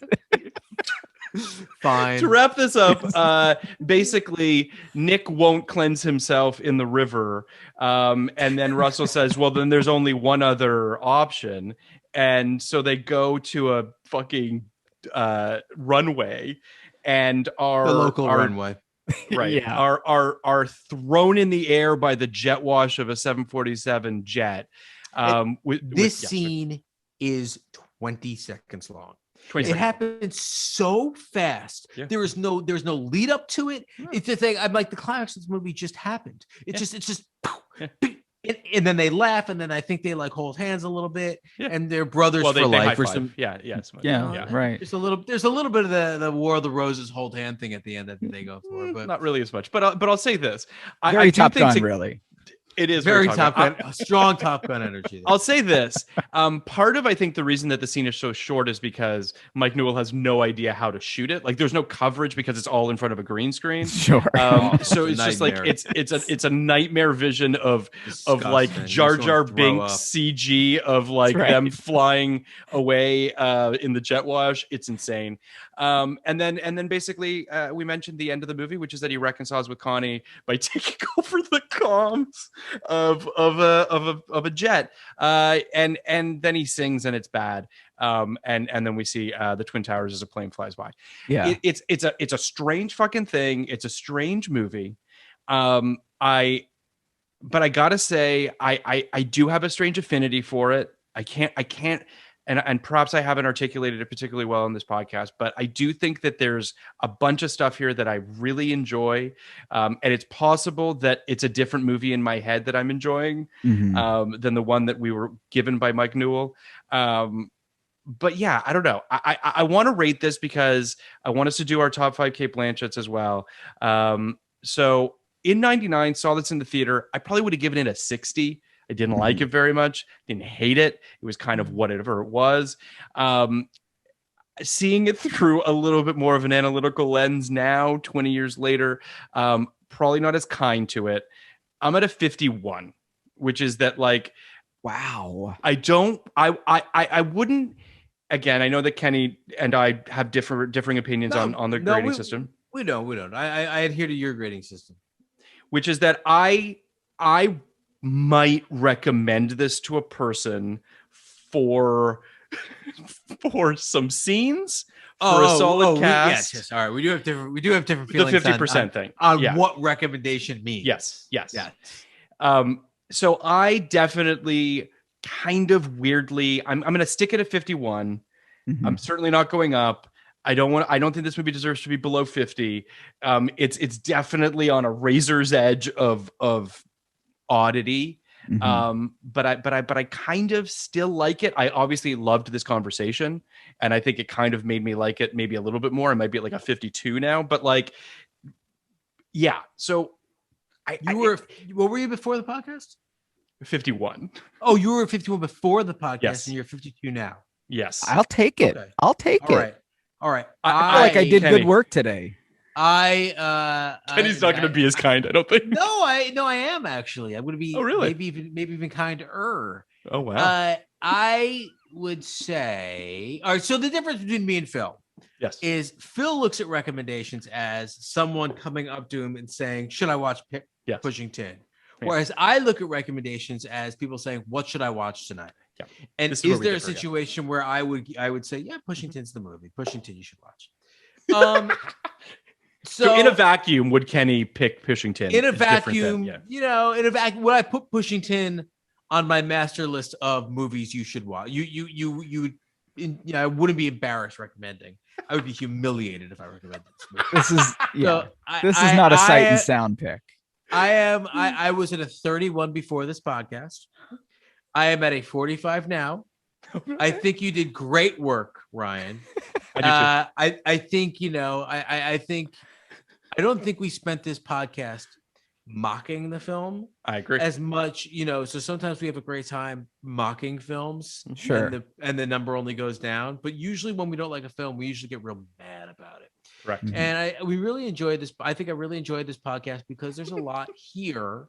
Fine. To wrap this up, basically Nick won't cleanse himself in the river, and then Russell says, well, then there's only one other option, and so they go to a fucking runway and the local runway, right? Are thrown in the air by the jet wash of a 747 jet. This scene is 20 seconds long. It happens so fast. Yeah. There's no lead up to it. Yeah. It's just like, I'm like, the climax of this movie just happened. It's just and then they laugh, and then I think they like hold hands a little bit, and they're brothers for life or some. Right. There's a little bit of the War of the Roses hold hand thing at the end that they go for, but not really as much. But I'll say this: very Top Gun, really. It is very Top Gun, strong Top Gun energy there. I'll say this. Part of, I think, the reason that the scene is so short is because Mike Newell has no idea how to shoot it. Like, there's no coverage because it's all in front of a green screen. Sure. So it's just like it's a nightmare vision of like Jar Jar Binks CG of like them flying away in the jet wash. It's insane. And then basically we mentioned the end of the movie, which is that he reconciles with Connie by taking over the comms of a jet, and then he sings and it's bad, and then we see the Twin Towers as a plane flies by. It's a strange fucking thing. It's a strange movie. But I gotta say, I do have a strange affinity for it. I can't. And perhaps I haven't articulated it particularly well on this podcast, but I do think that there's a bunch of stuff here that I really enjoy. And it's possible that it's a different movie in my head that I'm enjoying than the one that we were given by Mike Newell. But yeah, I don't know. I want to rate this because I want us to do our top 5 Cate Blanchetts as well. So in 99, saw this in the theater. I probably would have given it a 60. I didn't like it very much. Didn't hate it. It was kind of whatever it was. Seeing it through a little bit more of an analytical lens now, 20 years later, probably not as kind to it. I'm at a 51, which is that like, wow. I wouldn't. Again, I know that Kenny and I have differing opinions on the grading system. We don't. I adhere to your grading system, which is that I might recommend this to a person for some scenes, for a solid cast. Yes. All right, we do have different feelings. The 50% thing on what recommendation means. Yes. So I definitely kind of weirdly, I'm going to stick it at 51. I'm certainly not going up. I don't think this movie deserves to be below 50. It's definitely on a razor's edge of oddity. But I kind of still like it. I obviously loved this conversation, and I think it kind of made me like it maybe a little bit more. I might be at like a 52 now, but like, yeah. So what were you before the podcast? 51. Oh, you were 51 before the podcast, Yes. and you're 52 now. Yes. I'll take it. Okay. I'll take All it. right. All right. I feel like I did Kenny. good work today. Kenny's not going to be as kind, I don't think. No, I am actually. I'm going to be. Oh, really? Maybe even kinder. Oh, wow. I would say. All right. So the difference between me and Phil Yes. is Phil looks at recommendations as someone coming up to him and saying, "Should I watch Yes. Pushing Tin?" Yeah. Whereas I look at recommendations as people saying, "What should I watch tonight?" Yeah. And This is is where we there a differ, yeah. situation where I would say, "Yeah, Pushing Tin's the movie. Pushing Tin, you should watch." So in a vacuum, would Kenny pick Pushing Tin? In a It's different vacuum, than- in a vacuum, would I put Pushing Tin on my master list of movies you should watch? I wouldn't be embarrassed recommending. I would be humiliated if I recommended this movie. This is So this is not a sight and sound pick. I was at a 31 before this podcast. I am at a 45 now. I think you did great work, Ryan. I think I don't think we spent this podcast mocking the film I agree. as much, so sometimes we have a great time mocking films. Sure. And the number only goes down. But usually when we don't like a film, we usually get real mad about it. Correct. Mhm. And we really enjoyed this. I think I really enjoyed this podcast because there's a lot here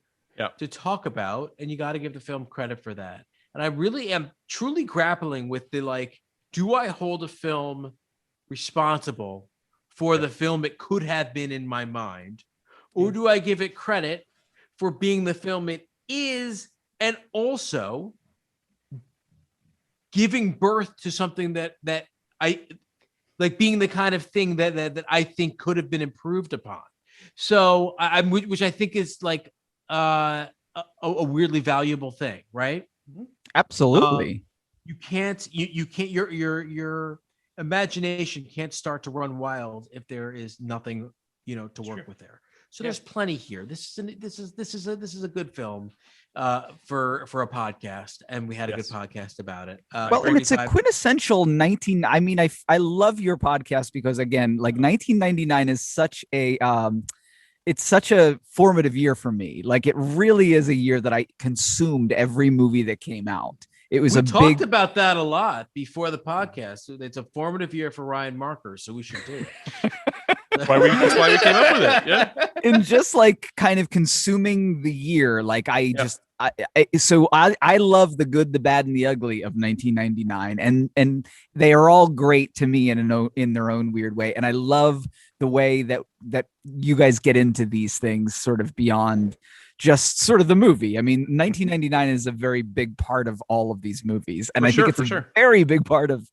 to talk about, and you got to give the film credit for that. And I really am truly grappling with do I hold a film responsible for the film it could have been in my mind, or do I give it credit for being the film it is, and also giving birth to something that I like, being the kind of thing that I think could have been improved upon. So which I think is like a weirdly valuable thing, right? Absolutely. You can't your imagination can't start to run wild if there is nothing to work with there. So there's plenty here. This is a good film for a podcast, and we had a good podcast about it. Well, and it's a quintessential 19. I mean, I love your podcast because, again, like 1999 is such a it's such a formative year for me. Like, it really is a year that I consumed every movie that came out. It was we talked about that a lot before the podcast. It's a formative year for Ryan Marker, so we should do it. That's why we came up with it. Yeah. And just like kind of consuming the year, like I love the good, the bad, and the ugly of 1999, and they are all great to me in their own weird way. And I love the way that you guys get into these things sort of beyond just sort of the movie. I mean, 1999 is a very big part of all of these movies, and I think it's a very big part of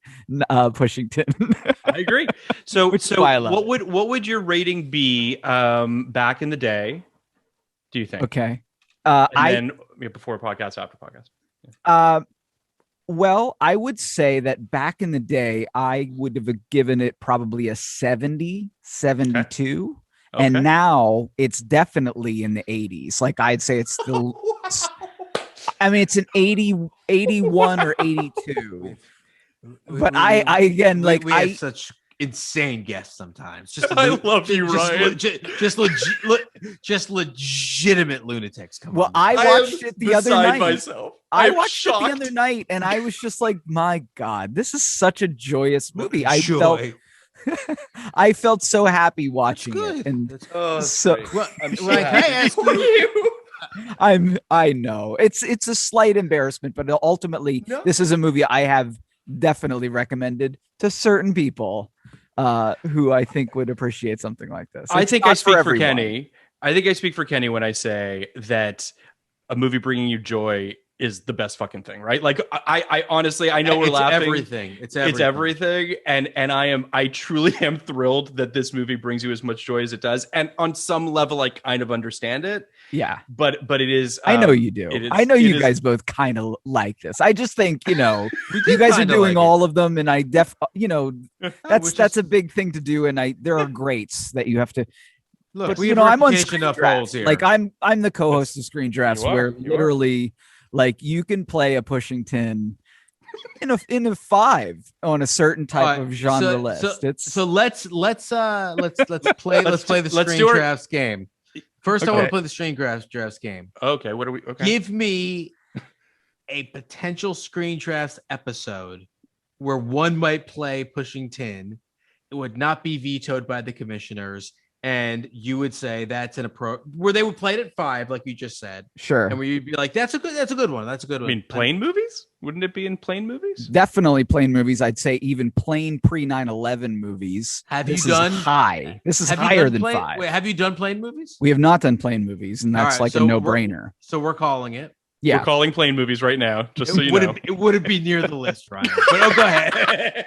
Pushing Tin. I agree. So why I love what would your rating be back in the day? Do you think? Okay. Then before podcast, after podcast. Well, I would say that back in the day, I would have given it probably a 70, 72. Okay. And now it's definitely in the 80s. Like, I'd say it's still, I mean, it's an 80, 81 or 82. But I again, like, we have such insane guests sometimes. I love you, Ryan. Just legitimate lunatics. Well, I watched it the other night. Myself. I watched it the other night, and I was just like, my God, this is such a joyous movie. I felt so happy watching it. And so I know it's a slight embarrassment, but ultimately this is a movie I have definitely recommended to certain people who I think would appreciate something like this. I think I speak for Kenny. I think I speak for Kenny when I say that a movie bringing you joy is the best fucking thing, right? Like, I honestly, I know we're laughing. It's everything. And I truly am thrilled that this movie brings you as much joy as it does. And on some level, I kind of understand it. Yeah. But it is. I know you do. I know you guys both kind of like this. I just think, you guys are doing all of them. And that's a big thing to do. And there are greats that you have to. Look, but, we have I'm on Screendrafts here. Like, I'm the co-host of Screendrafts, where literally, like, you can play a Pushing Tin in a 5 on a certain type of genre list. So let's play the Screendrafts game. First, I want to play the Screendrafts game. Okay, what are we? Okay. Give me a potential Screen Drafts episode where one might play Pushing Tin, it would not be vetoed by the commissioners, and you would say that's where they would play it at 5, like you just said. Sure. And where you'd be like, that's a good one. That's a good one. I mean, plain movies? Wouldn't it be in plain movies? Definitely plain movies. I'd say even plain pre 9/11 movies. This is high? This is higher than 5. Wait, have you done plain movies? We have not done plain movies, and that's All right, a no-brainer. So we're calling it. Yeah, We're calling plain movies right now, just so you know. It wouldn't be near the list, Ryan. But go ahead.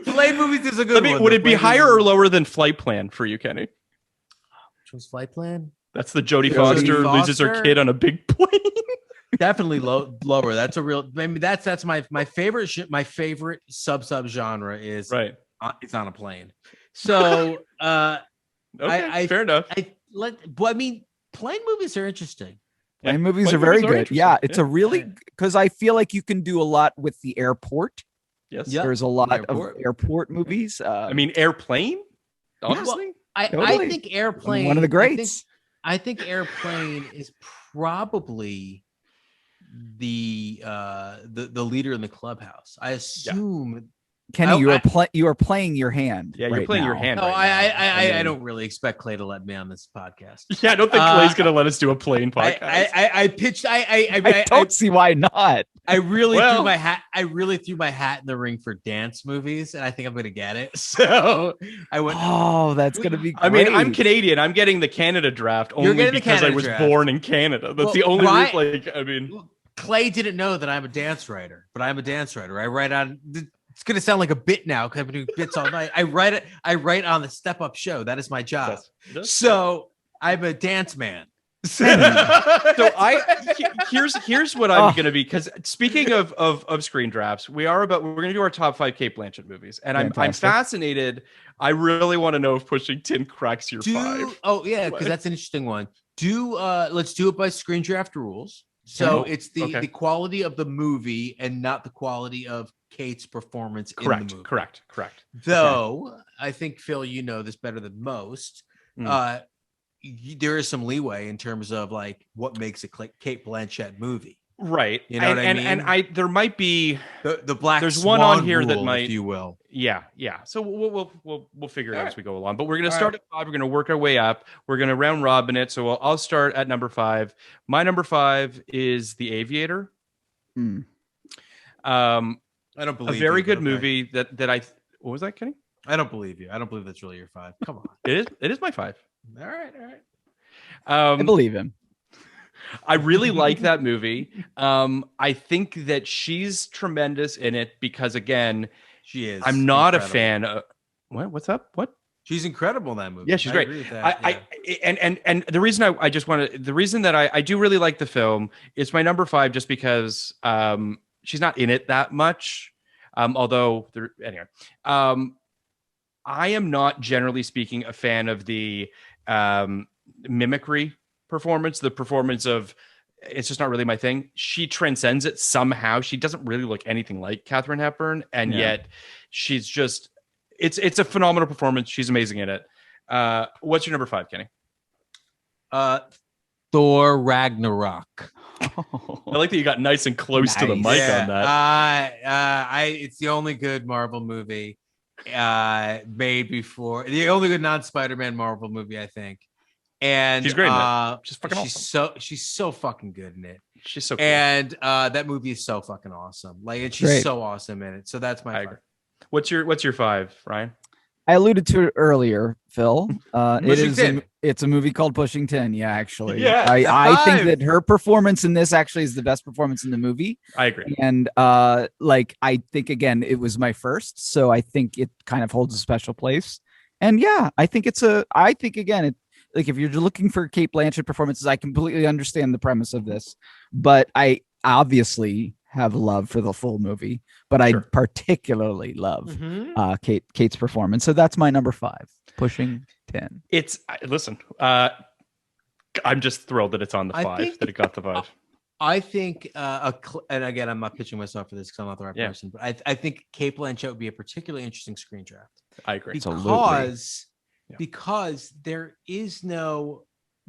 Plain movies is a good one. Would it be higher or lower than Flight Plan for you, Kenny? Which was Flight Plan? That's the Jodie Foster loses her kid on a big plane. Definitely lower. That's a real. I mean, that's my favorite. My favorite sub genre is right. It's on a plane. So, okay, fair enough. I mean, plane movies are interesting. Plane movies are very good. Yeah, it's a really because I feel like you can do a lot with the airport. Yes, there's a lot of airport movies. I mean, Airplane. Honestly, I think Airplane. One of the greats. I think Airplane is probably the leader in the clubhouse. I assume. Kenny, you are playing your hand. Yeah, you're playing your hand. No, right I don't really expect Clay to let me on this podcast. Yeah, I don't think Clay's going to let us do a plane podcast. I pitched. I don't see why not. I really threw my hat. I really threw my hat in the ring for dance movies, and I think I'm going to get it. So I went. Oh, that's going to be great. I mean, I'm Canadian. I'm getting the Canada draft only because I was born in Canada. That's the only reason. I mean, Clay didn't know that I'm a dance writer, but I'm a dance writer. I write on. It's gonna sound like a bit now because I've been doing bits all night. I write on the Step Up Show. That is my job. So I'm a dance man. So here's what I'm gonna be, because speaking of Screen Drafts, we're gonna do our top 5 Cate Blanchett movies, and I'm fascinated. I really want to know if Pushing Tin cracks your 5. Oh yeah, because that's an interesting one. Let's do it by Screen Draft rules. So it's the quality of the movie and not the quality of Cate's performance in the movie. Correct. Though I think, Phil, you know this better than most. There is some leeway in terms of like what makes a Cate Blanchett movie. Right. You know what I mean? And there might be the black. There's Swan one on here rule, that might, if you will. Yeah. So we'll figure it out as we go along. But we're gonna start at 5. We're gonna work our way up. We're gonna round robin it. So I'll start at number 5. My number 5 is The Aviator. I don't believe a very good movie that I. What was that, Kenny? I don't believe you. I don't believe that's really your 5. Come on. It is my 5. All right. I believe him. I really like that movie. I think that she's tremendous in it because, again, she is. I'm not a fan of what's up? What? She's incredible in that movie. Yeah, she's great. And the reason the reason that I do really like the film is my number 5, just because she's not in it that much. Anyway, I am not, generally speaking, a fan of the mimicry performance. The performance of, it's just not really my thing. She transcends it somehow. She doesn't really look anything like Katharine Hepburn, and yet she's just, it's a phenomenal performance. She's amazing in it. What's your number 5, Kenny? Thor Ragnarok. I like that you got nice and close to the mic on that. It's the only good Marvel movie made before, the only good non-Spider-Man Marvel movie, I think. And she's great in it. She's fucking awesome. She's so fucking good in it. She's so cool. And that movie is so fucking awesome. Like, and she's so awesome in it. So that's my 5. What's your 5, Ryan? I alluded to it earlier, Phil. It's a movie called Pushing Tin. Yeah, actually. Yeah, I think that her performance in this actually is the best performance in the movie. I agree. And I think, again, it was my first, so I think it kind of holds a special place. And yeah, I think again, like, if you're looking for Cate Blanchett performances, I completely understand the premise of this, but I obviously have love for the full movie, but I particularly love Cate's performance. So that's my number 5, Pushing Tin. Listen, I'm just thrilled that it's on the 5, that it got the 5. I think, and again, I'm not pitching myself for this because I'm not the right person, but I think Cate Blanchett would be a particularly interesting screen draft. I agree. Because there is no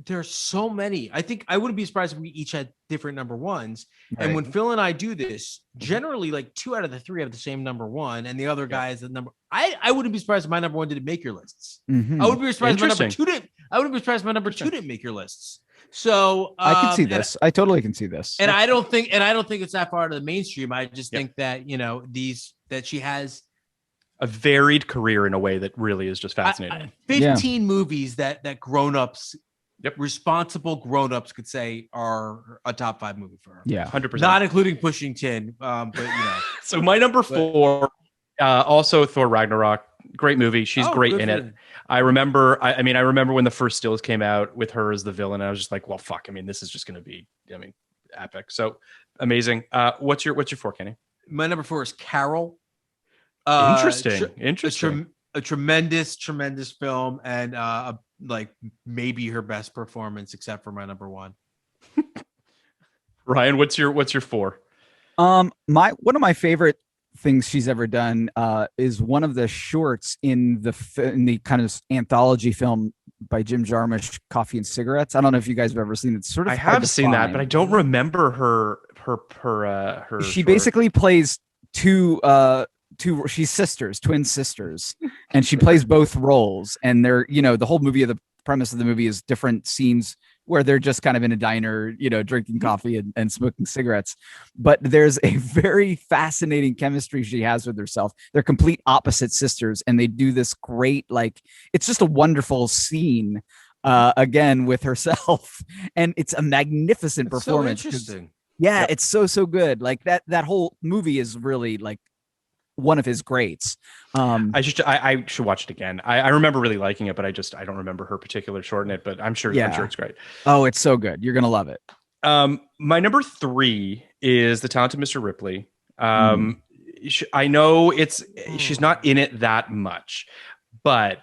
there's so many. I think I wouldn't be surprised if we each had different number ones. Right. And when Phil and I do this, generally like 2 out of the 3 have the same number one, and the other guy is the number. I wouldn't be surprised if my number one didn't make your lists. Mhm. I would be surprised if my number two didn't. I wouldn't be surprised if my number two didn't make your lists. So I can see this. I totally can see this. And I don't think it's that far to the mainstream. I just think that that she has a varied career in a way that really is just fascinating. 15 movies that grown-ups, responsible grown-ups could say are a top 5 movie for her. Yeah, 100%. Not including Pushing Tin, but So my number 4, also Thor Ragnarok. Great movie. She's great in it. I remember. I remember when the first stills came out with her as the villain. I was just like, well, fuck. I mean, this is just going to be, epic. So amazing. What's your 4, Kenny? My number 4 is Carol. Interesting. A tremendous film, and like maybe her best performance, except for my number 1. Ryan, what's your 4? One of my favorite things she's ever done is one of the shorts in the kind of anthology film by Jim Jarmusch, Coffee and Cigarettes. I don't know if you guys have ever seen it. It's sort of I have seen that, but I don't remember her. She basically plays two she's twin sisters, and she plays both roles, and they're the whole movie, the premise of the movie is different scenes where they're just kind of in a diner, drinking coffee and smoking cigarettes. But there's a very fascinating chemistry she has with herself. They're complete opposite sisters, and they do this great, it's just a wonderful scene again with herself, and it's a magnificent performance. So interesting. Yeah, it's so good. Like that whole movie is really like one of his greats. I should watch it again. I remember really liking it, but I don't remember her particular short in it, but I'm sure it's great. Oh, it's so good. You're going to love it. My number 3 is The Talented Mr. Ripley. I know she's not in it that much, but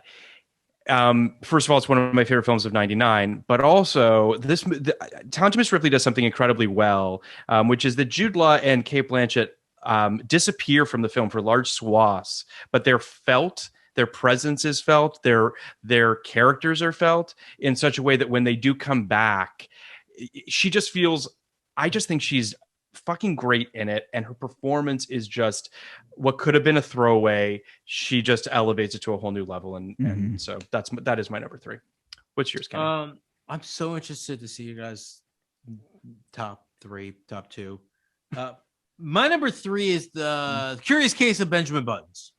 first of all, it's one of my favorite films of '99, but also Talented Mr. Ripley does something incredibly well, which is that Jude Law and Cate Blanchett disappear from the film for large swaths, but they're felt. Their presence is felt. Their characters are felt in such a way that when they do come back, she just feels. I just think she's fucking great in it, and her performance is just what could have been a throwaway. She just elevates it to a whole new level, and so that is my number 3. What's yours, Kenny? I'm so interested to see you guys top 3, top 2. My number 3 is The Curious Case of Benjamin Buttons.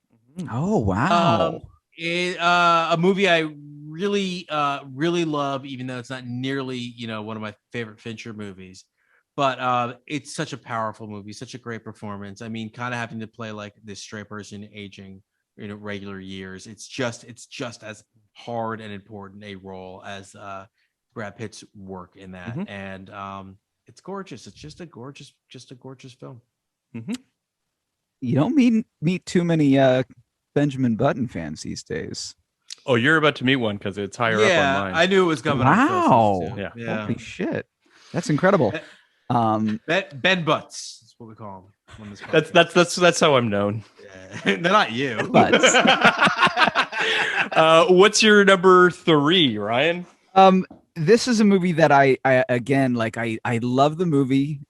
Oh, wow. A movie I really, really love, even though it's not nearly, one of my favorite Fincher movies. But it's such a powerful movie, such a great performance. I mean, kind of having to play like this straight person aging in regular years. It's just as hard and important a role as Brad Pitt's work in that. And it's gorgeous. It's just a gorgeous film. You don't meet too many Benjamin Button fans these days. Oh, you're about to meet one because it's higher up on mine. I knew it was coming. Wow. Yeah. Holy shit. That's incredible. Ben Butts. That's what we call him. That's how I'm known. Yeah. They're not you. Butts. What's your number 3, Ryan? This is a movie that I again, like I love the movie.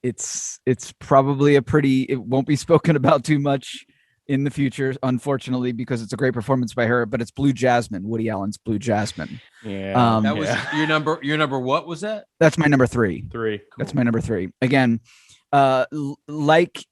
It's probably it won't be spoken about too much in the future, unfortunately, because it's a great performance by her, but it's Blue Jasmine, Woody Allen's Blue Jasmine. Yeah. That was your number. What was that? That's my number 3. 3. Cool. That's my number 3. Again, like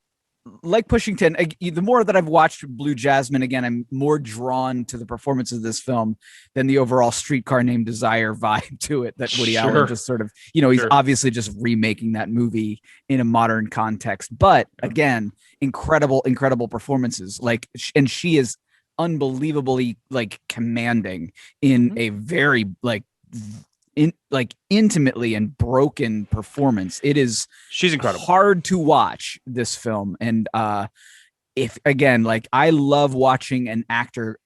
Pushing Tin, the more that I've watched Blue Jasmine, again, I'm more drawn to the performance of this film than the overall Streetcar Named Desire vibe to it that Woody Allen just sort of, he's obviously just remaking that movie in a modern context. But again, incredible performances. And she is unbelievably commanding in a very intimately and broken performance. She's incredible. Hard to watch this film, and if again, I love watching an actor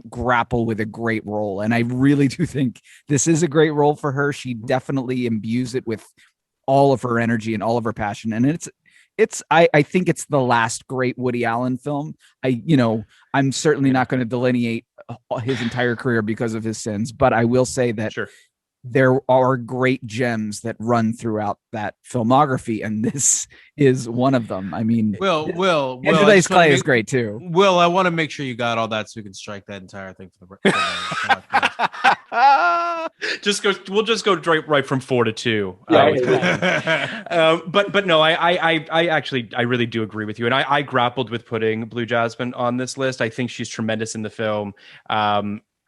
grapple with a great role, and I really do think this is a great role for her. She definitely imbues it with all of her energy and all of her passion, and I think it's the last great Woody Allen film. I'm certainly not going to delineate his entire career because of his sins, but I will say that there are great gems that run throughout that filmography, and this is one of them. I mean, Will, Andrew I Dice just wanna Clay is make- great too. Will, I want to make sure you got all that so we can strike that entire thing for the podcast. We'll just go right from 4 to 2. Yeah, But no, I actually really do agree with you, and I grappled with putting Blue Jasmine on this list. I think she's tremendous in the film.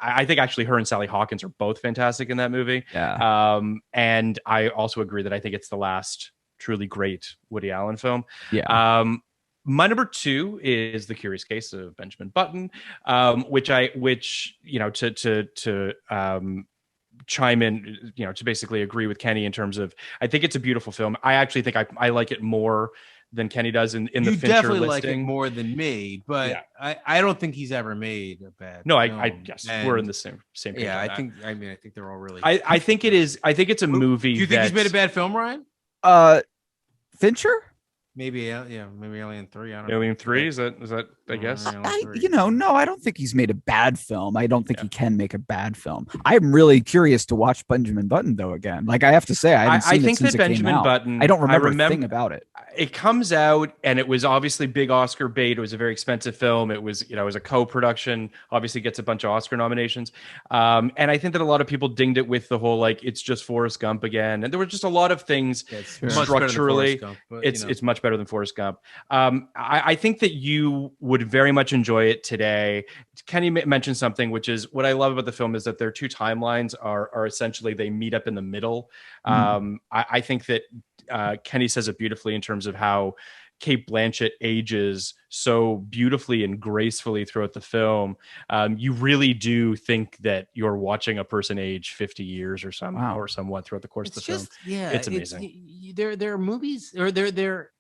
I think actually her and Sally Hawkins are both fantastic in that movie. Yeah. And I also agree that I think it's the last truly great Woody Allen film. Yeah. My number 2 is The Curious Case of Benjamin Button, which to chime in, to basically agree with Kenny in terms of, I think it's a beautiful film. I actually think I like it more than Kenny does in the You Fincher definitely listing. like it more than me, but Yeah. I don't think he's ever made a bad. No, film. I guess we're in the same page. Yeah, on I that. think they're all really. I think it is. I think it's a movie. Do you think he's made a bad film, Ryan? Fincher? Maybe, maybe Alien 3. I don't know. Alien 3 is that? I guess. No, I don't think he's made a bad film. I don't think he can make a bad film. I'm really curious to watch Benjamin Button though again. Like I have to say, I haven't seen it since it came out. Button, I don't remember a thing about it. It comes out and it was obviously big Oscar bait. It was a very expensive film. It was, it was a co-production. Obviously gets a bunch of Oscar nominations. And I think that a lot of people dinged it with the whole like it's just Forrest Gump again. And there were just a lot of things structurally. It's much better than Forrest Gump. I think that you would very much enjoy it today. Kenny mentioned something, which is what I love about the film is that their two timelines are essentially they meet up in the middle. I think that Kenny says it beautifully in terms of how Cate Blanchett ages so beautifully and gracefully throughout the film. You really do think that you're watching a person age 50 years or somewhat throughout the course of the film. Yeah, it's amazing. There are movies or there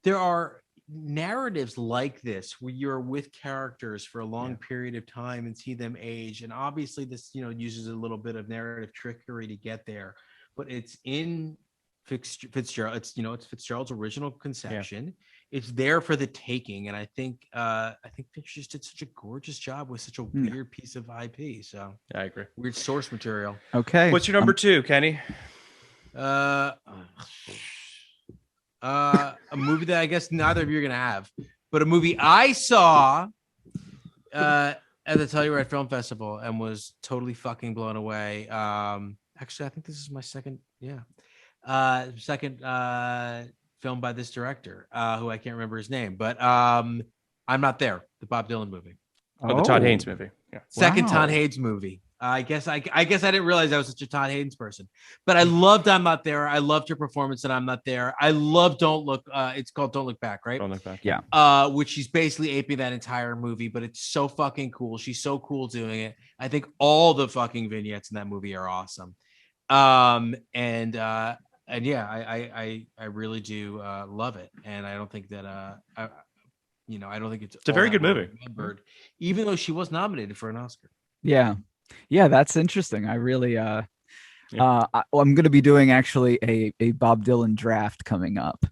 are narratives like this where you're with characters for a long period of time and see them age. And obviously this, uses a little bit of narrative trickery to get there, but it's in Fitzgerald. It's Fitzgerald's original conception. It's there for the taking. And I think Fincher just did such a gorgeous job with such a weird piece of IP. So I agree. Weird source material. Okay. What's your number 2, Kenny? A movie that I guess neither of you are gonna have, but a movie I saw at the Telluride Film Festival and was totally fucking blown away. Actually, I think this is my second film by this director, who I can't remember his name, but I'm Not There, the Bob Dylan movie. Oh, the Todd Haynes movie. Yeah. Second Todd Haynes movie. I guess I didn't realize I was such a Todd Haynes person, but I loved I'm Not There. I loved her performance in I'm Not There. I love Don't Look. It's called Don't Look Back, right? Don't Look Back. Yeah. Which she's basically aping that entire movie, but it's so fucking cool. She's so cool doing it. I think all the fucking vignettes in that movie are awesome. I really do love it, and I don't think that I don't think it's a very good movie. Remembered, even though she was nominated for an Oscar. Yeah, that's interesting. I really I'm going to be doing actually a Bob Dylan draft coming up.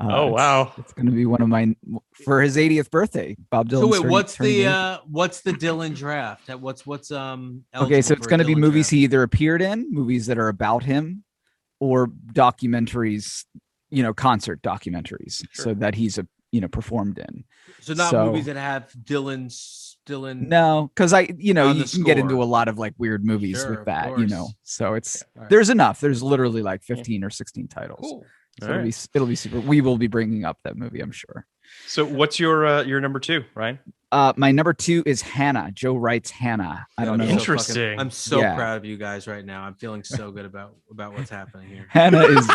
Wow. It's going to be one of mine for his 80th birthday. Bob Dylan. So wait, what's the Dylan draft? What's okay, so it's going to be movies he either appeared in, movies that are about him, or documentaries, concert documentaries, so that he's performed in. So not movies that have Dylan. No, because you can get into a lot of like weird movies with that, So it's there's enough. There's literally like 15 or 16 titles. Cool. So it'll be super. We will be bringing up that movie, I'm sure. So what's your number 2, Ryan? My number 2 is Hannah. Joe Wright's Hannah. I don't know. Interesting. I'm so proud of you guys right now. I'm feeling so good about what's happening here. Hannah is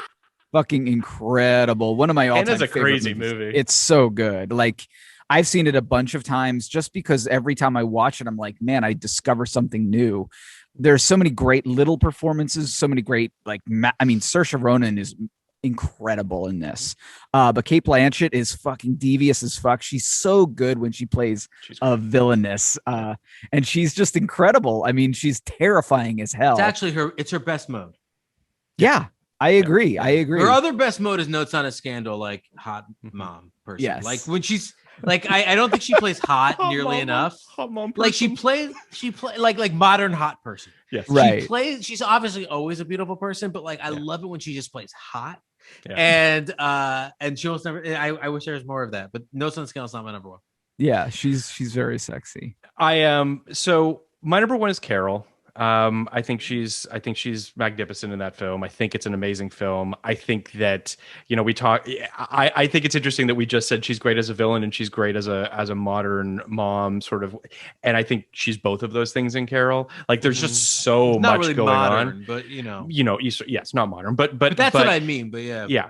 fucking incredible. One of my all-time Hannah's a favorite crazy movies. movie. It's so good. Like I've seen it a bunch of times just because every time I watch it, I'm like, man, I discover something new. There's so many great little performances, so many great, Saoirse Ronan is incredible in this. But Cate Blanchett is fucking devious as fuck. She's so good when she plays a villainess. And she's just incredible. I mean, she's terrifying as hell. It's her best mode. Yeah. I agree. I agree. Her other best mode is Notes on a Scandal, like hot mom person. Yes. Like when she's like, I don't think she plays hot nearly enough. Hot mom Like she person. play like modern hot person. Yes. Right. She's obviously always a beautiful person, but like I love it when she just plays hot. Yeah. And she'll never. I wish there was more of that, but Notes on a Scandal is not my number one. Yeah, she's very sexy. I am. So my number one is Carol. I think she's magnificent in that film. I think it's an amazing film. I think that, I think it's interesting that we just said she's great as a villain and she's great as a modern mom sort of. And I think she's both of those things in Carol. Like there's just so It's not much really going modern, on, but it's not modern, but that's what I mean. But yeah. Yeah.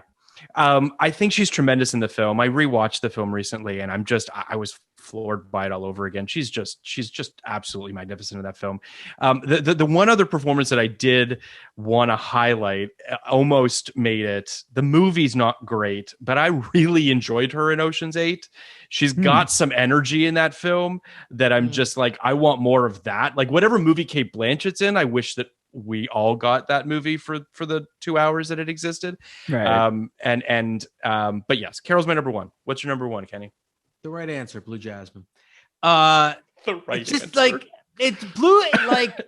I think she's tremendous in the film. I rewatched the film recently and I was floored by it all over again. She's just absolutely magnificent in that film. The one other performance that I did want to highlight almost made it. The movie's not great, but I really enjoyed her in Ocean's 8. She's got some energy in that film that I'm just like, I want more of that. Like whatever movie Cate Blanchett's in, I wish that we all got that movie for the 2 hours that it existed. Right. But yes, Carol's my number one. What's your number one, Kenny? The right answer, Blue Jasmine. The right It's just answer. like it's blue. Like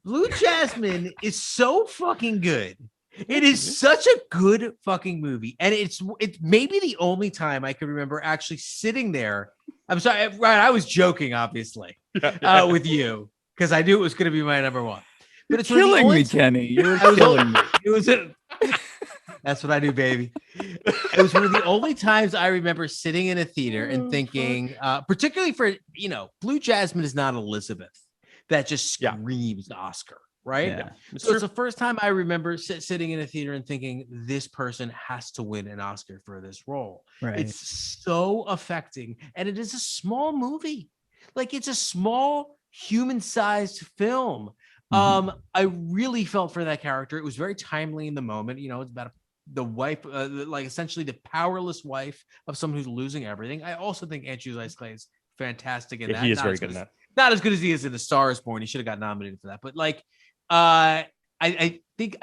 Blue Jasmine is so fucking good. It is such a good fucking movie, and it's maybe the only time I can remember actually sitting there. I'm sorry, Ryan. I was joking, obviously, with you because I knew it was going to be my number one. But it's killing me, Kenny. You're killing me. It was. That's what I do, baby. It was one of the only times I remember sitting in a theater and thinking, particularly for Blue Jasmine is not Elizabeth that just screams Oscar. Right. Yeah. So it's the first time I remember sitting in a theater and thinking this person has to win an Oscar for this role. Right. It's so affecting. And it is a small movie. Like it's a small human-sized film. I really felt for that character. It was very timely in the moment. It's about the wife, like essentially the powerless wife of someone who's losing everything. I also think Andrew Dice Clay is fantastic in that. He is very good in that. Not as good as he is in The Star Is Born. He should have got nominated for that. But like, I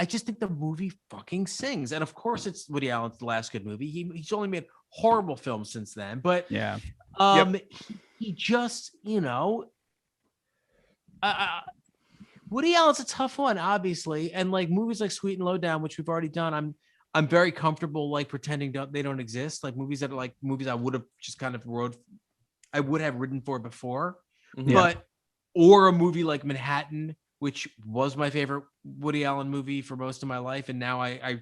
just think the movie fucking sings. And of course it's Woody Allen's last good movie. He's only made horrible films since then, but he just, Woody Allen's a tough one, obviously. And like movies like Sweet and Low Down, which we've already done, I'm very comfortable like pretending they don't exist. Like movies that are like movies I would have just kind of ridden for before. But or a movie like Manhattan, which was my favorite Woody Allen movie for most of my life, and now I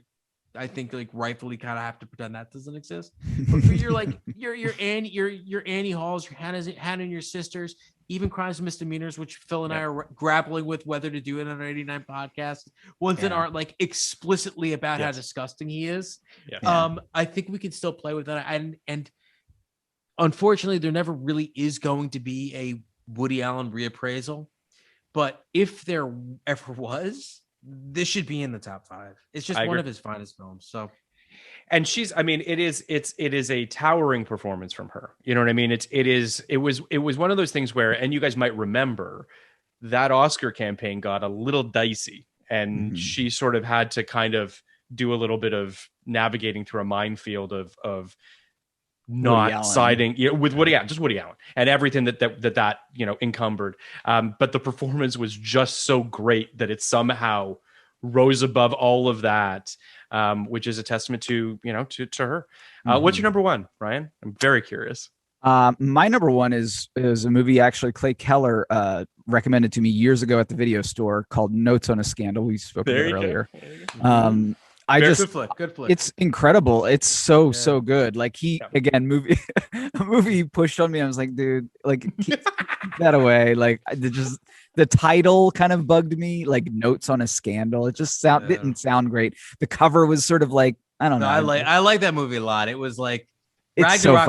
think like rightfully kind of have to pretend that doesn't exist. But you're like your Annie Halls, your Hannah and your sisters, even Crimes and Misdemeanors, which Phil and I are grappling with whether to do it on our 89 podcast. Ones that aren't like explicitly about how disgusting he is. I think we can still play with that, and unfortunately, there never really is going to be a Woody Allen reappraisal. But if there ever was, this should be in the top 5. It's just one of his finest films. So, and it is a towering performance from her. You know what I mean? It was one of those things where, and you guys might remember that Oscar campaign got a little dicey, and she sort of had to kind of do a little bit of navigating through a minefield of not siding with Woody Allen, just Woody Allen, and everything that encumbered. But the performance was just so great that it somehow rose above all of that, which is a testament to her. What's your number one, Ryan? I'm very curious. My number one is a movie actually Clay Keller recommended to me years ago at the video store called Notes on a Scandal. We spoke about it earlier. Good flick. It's incredible. It's so good. Like a movie pushed on me. I was like, dude, like keep that away. Like the title kind of bugged me. Like Notes on a Scandal. It just didn't sound great. The cover was sort of like, I don't know. I like that movie a lot. It was like Ragnarok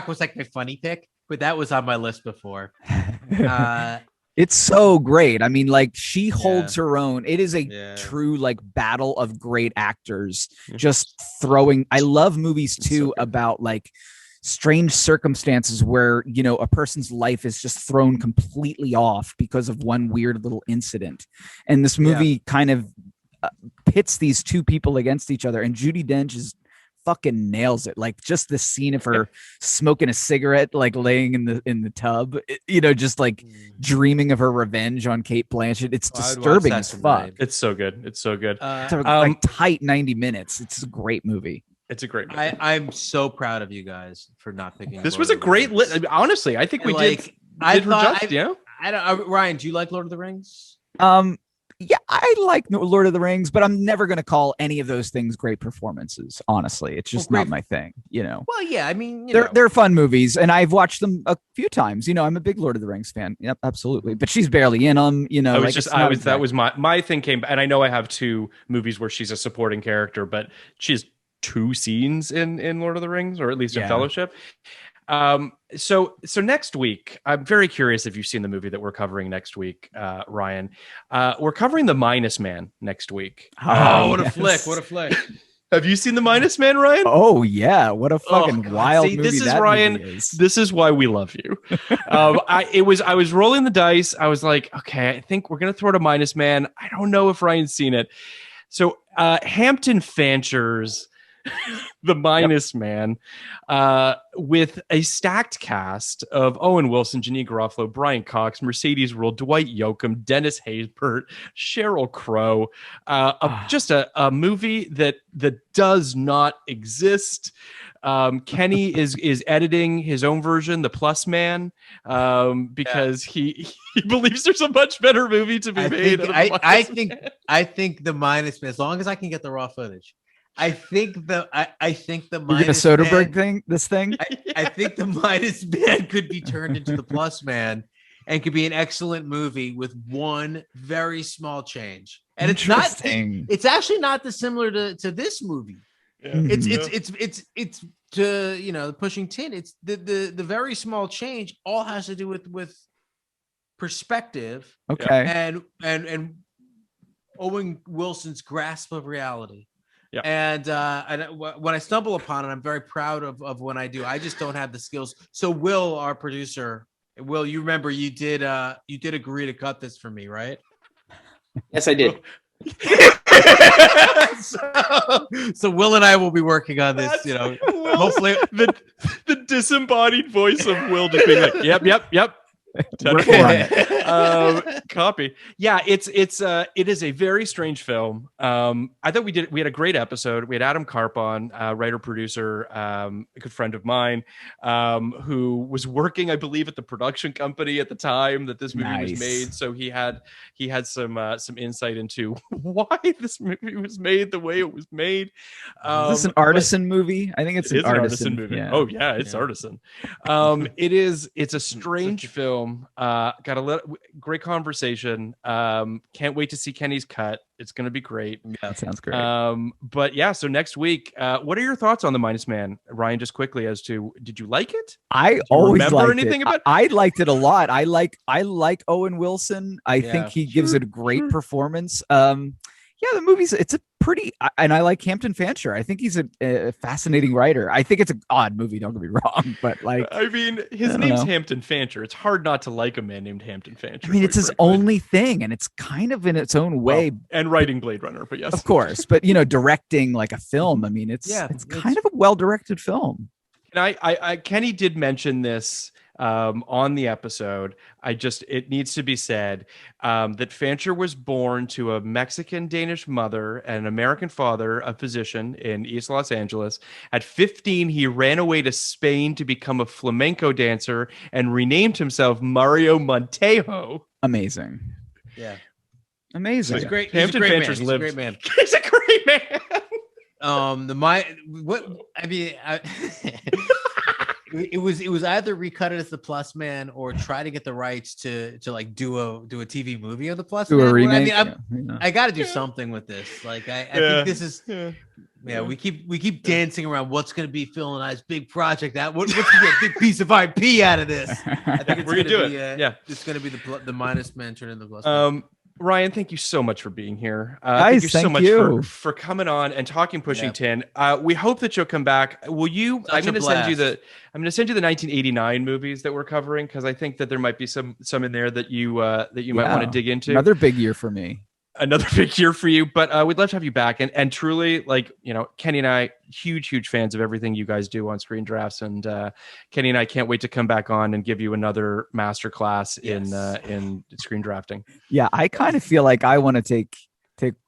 was like my funny pick, but that was on my list before. It's so great. I mean, like she holds her own. It is a true like battle of great actors just throwing. I love movies too about like strange circumstances where, you know, a person's life is just thrown completely off because of one weird little incident. And this movie kind of pits these two people against each other, and Judi Dench is fucking nails it. Like just the scene of her smoking a cigarette, like laying in the tub, you know, just like dreaming of her revenge on Cate Blanchett. It's disturbing as fuck. Night. It's so good. It's so good. It's like tight 90 minutes. It's a great movie. It's a great movie. I'm so proud of you guys for not picking. This was a great list. Honestly, I think we did. Ryan, do you like Lord of the Rings? Yeah, I like Lord of the Rings, but I'm never going to call any of those things great performances. Honestly, it's just not my thing, you know. Well, yeah, I mean, they're fun movies, and I've watched them a few times. You know, I'm a big Lord of the Rings fan. Yep, absolutely. But she's barely in them. You know, that was my thing came, and I know I have two movies where she's a supporting character, but she has two scenes in Lord of the Rings, or at least in Fellowship. So next week, I'm very curious if you've seen the movie that we're covering next week, Ryan. We're covering The Minus Man next week. What a flick. Have you seen The Minus Man, Ryan? Oh yeah, what a fucking wild movie this is that Ryan. movie is. This is why we love you. I was rolling the dice. I was like, okay, I think we're gonna throw it a Minus Man. I don't know if Ryan's seen it. So Hampton Fancher's The Minus Man, with a stacked cast of Owen Wilson, Janeane Garofalo, Brian Cox, Mercedes Ruehl, Dwight Yoakam, Dennis Haysbert, Sheryl Crow. Just a movie that does not exist. Kenny is editing his own version, The Plus Man, because he believes there's a much better movie to be made. I think The Minus Man, as long as I can get the raw footage. I think the Minus Soderbergh thing. I think The Minus Man could be turned into The Plus Man and could be an excellent movie with one very small change. And it's actually not dissimilar to this movie. Yeah. It's to, you know, pushing tin. It's the very small change all has to do with perspective. Okay. And Owen Wilson's grasp of reality. Yeah. And when I stumble upon it, I'm very proud of when I do. I just don't have the skills. So Will, our producer, Will, you remember you did agree to cut this for me, right? Yes, I did. so Will and I will be working on this, you know. Hopefully the disembodied voice of Will just being like, yep. Copy. Yeah, it is a very strange film. I thought we had a great episode. We had Adam Karp on, writer producer, a good friend of mine, who was working, I believe, at the production company at the time that this movie was made. So he had some insight into why this movie was made the way it was made. Is this an artisan movie? I think it's an artisan movie. Yeah. Oh yeah, it's artisan. It's a strange film. Got a great conversation. Can't wait to see Kenny's cut. It's going to be great. Yeah, that sounds great. But yeah, so next week, what are your thoughts on The Minus Man, Ryan? Just quickly, as to, did you like it? I always remember liked anything it. about it? I liked it a lot. I like Owen Wilson. I think he gives it a great performance. Yeah, the movie's it's a pretty, and I like Hampton Fancher. I think he's a fascinating writer. I think it's an odd movie. Don't get me wrong, but like, I mean, his name's Hampton Fancher. It's hard not to like a man named Hampton Fancher. I mean, it's his only thing, and it's kind of in its own way. And writing Blade Runner, but yes, of course. But you know, directing like a film. I mean, it's kind of a well-directed film. And Kenny did mention this on the episode. It needs to be said that Fancher was born to a Mexican-Danish mother and an American father, a physician in East Los Angeles. At 15, he ran away to Spain to become a flamenco dancer and renamed himself Mario Montejo. Amazing. Yeah. Amazing. He's great. Hampton Fancher's He's lived. a great man. He's a great man. It was either recut it as The Plus Man or try to get the rights to like do a TV movie of The Plus Man. A remake. I mean, I got to do something with this. Like I think this is. Yeah, we keep dancing around what's going to be Phil and I's big project. What's going to be a big piece of IP out of this? I think we're going to do it. It's going to be the Minus Man turned into The Plus Man. Ryan, thank you so much for being here. Guys, thank you so thank much you. for coming on and talking Pushing Tin. We hope that you'll come back. Will you? Such a blast. I'm going to send you the 1989 movies that we're covering because I think that there might be some in there that you might want to dig into. Another big year for me. Another big year for you, but we'd love to have you back. And truly, like, you know, Kenny and I, huge fans of everything you guys do on Screendrafts. And Kenny and I can't wait to come back on and give you another masterclass in screen drafting. Yeah, I kind of feel like I want to take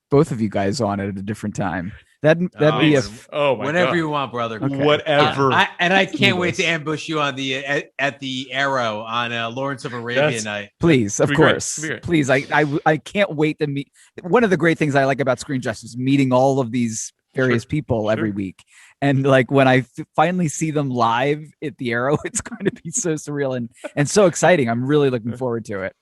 both of you guys on at a different time. That'd be whatever you want, brother. Okay. Whatever. I can't wait to ambush you on the at the Arrow on Lawrence of Arabia night. Please, of course, please. I can't wait to meet. One of the great things I like about Screendrafts is meeting all of these various people every week, and like when I finally see them live at the Arrow, it's going to be so surreal and so exciting. I'm really looking forward to it.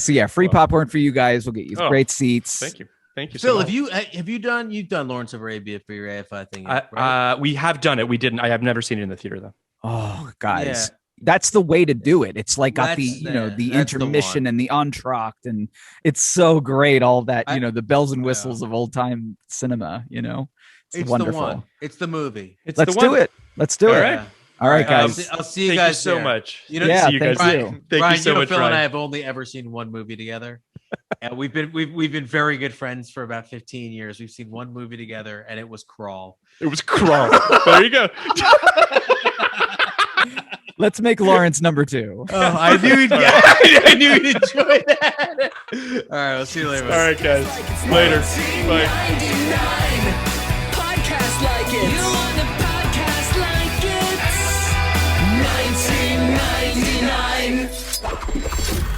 So yeah, free popcorn for you guys. We'll get you great seats. Thank you. Thank you. Phil, so much. you've done Lawrence of Arabia for your AFI thing? Right? We have done it. We didn't. I have never seen it in the theater though. Oh, guys, that's the way to do it. It's like got the intermission and the entr'acte, and it's so great. All that the bells and whistles of old time cinema. It's wonderful. The one. It's the movie. Let's do it. Let's do it. Right. All right, guys. I'll see you guys so there. much. See you guys. Thank you so much, Phil Ryan. and I have only ever seen one movie together. And we've been very good friends for about 15 years. We've seen one movie together, and it was Crawl. It was Crawl. There you go. Let's make Lawrence number 2. Oh, I knew he'd enjoy that. All right, we'll see you later. All right, guys. Later. Bye. Podcast like it. You want a podcast like it? 1999.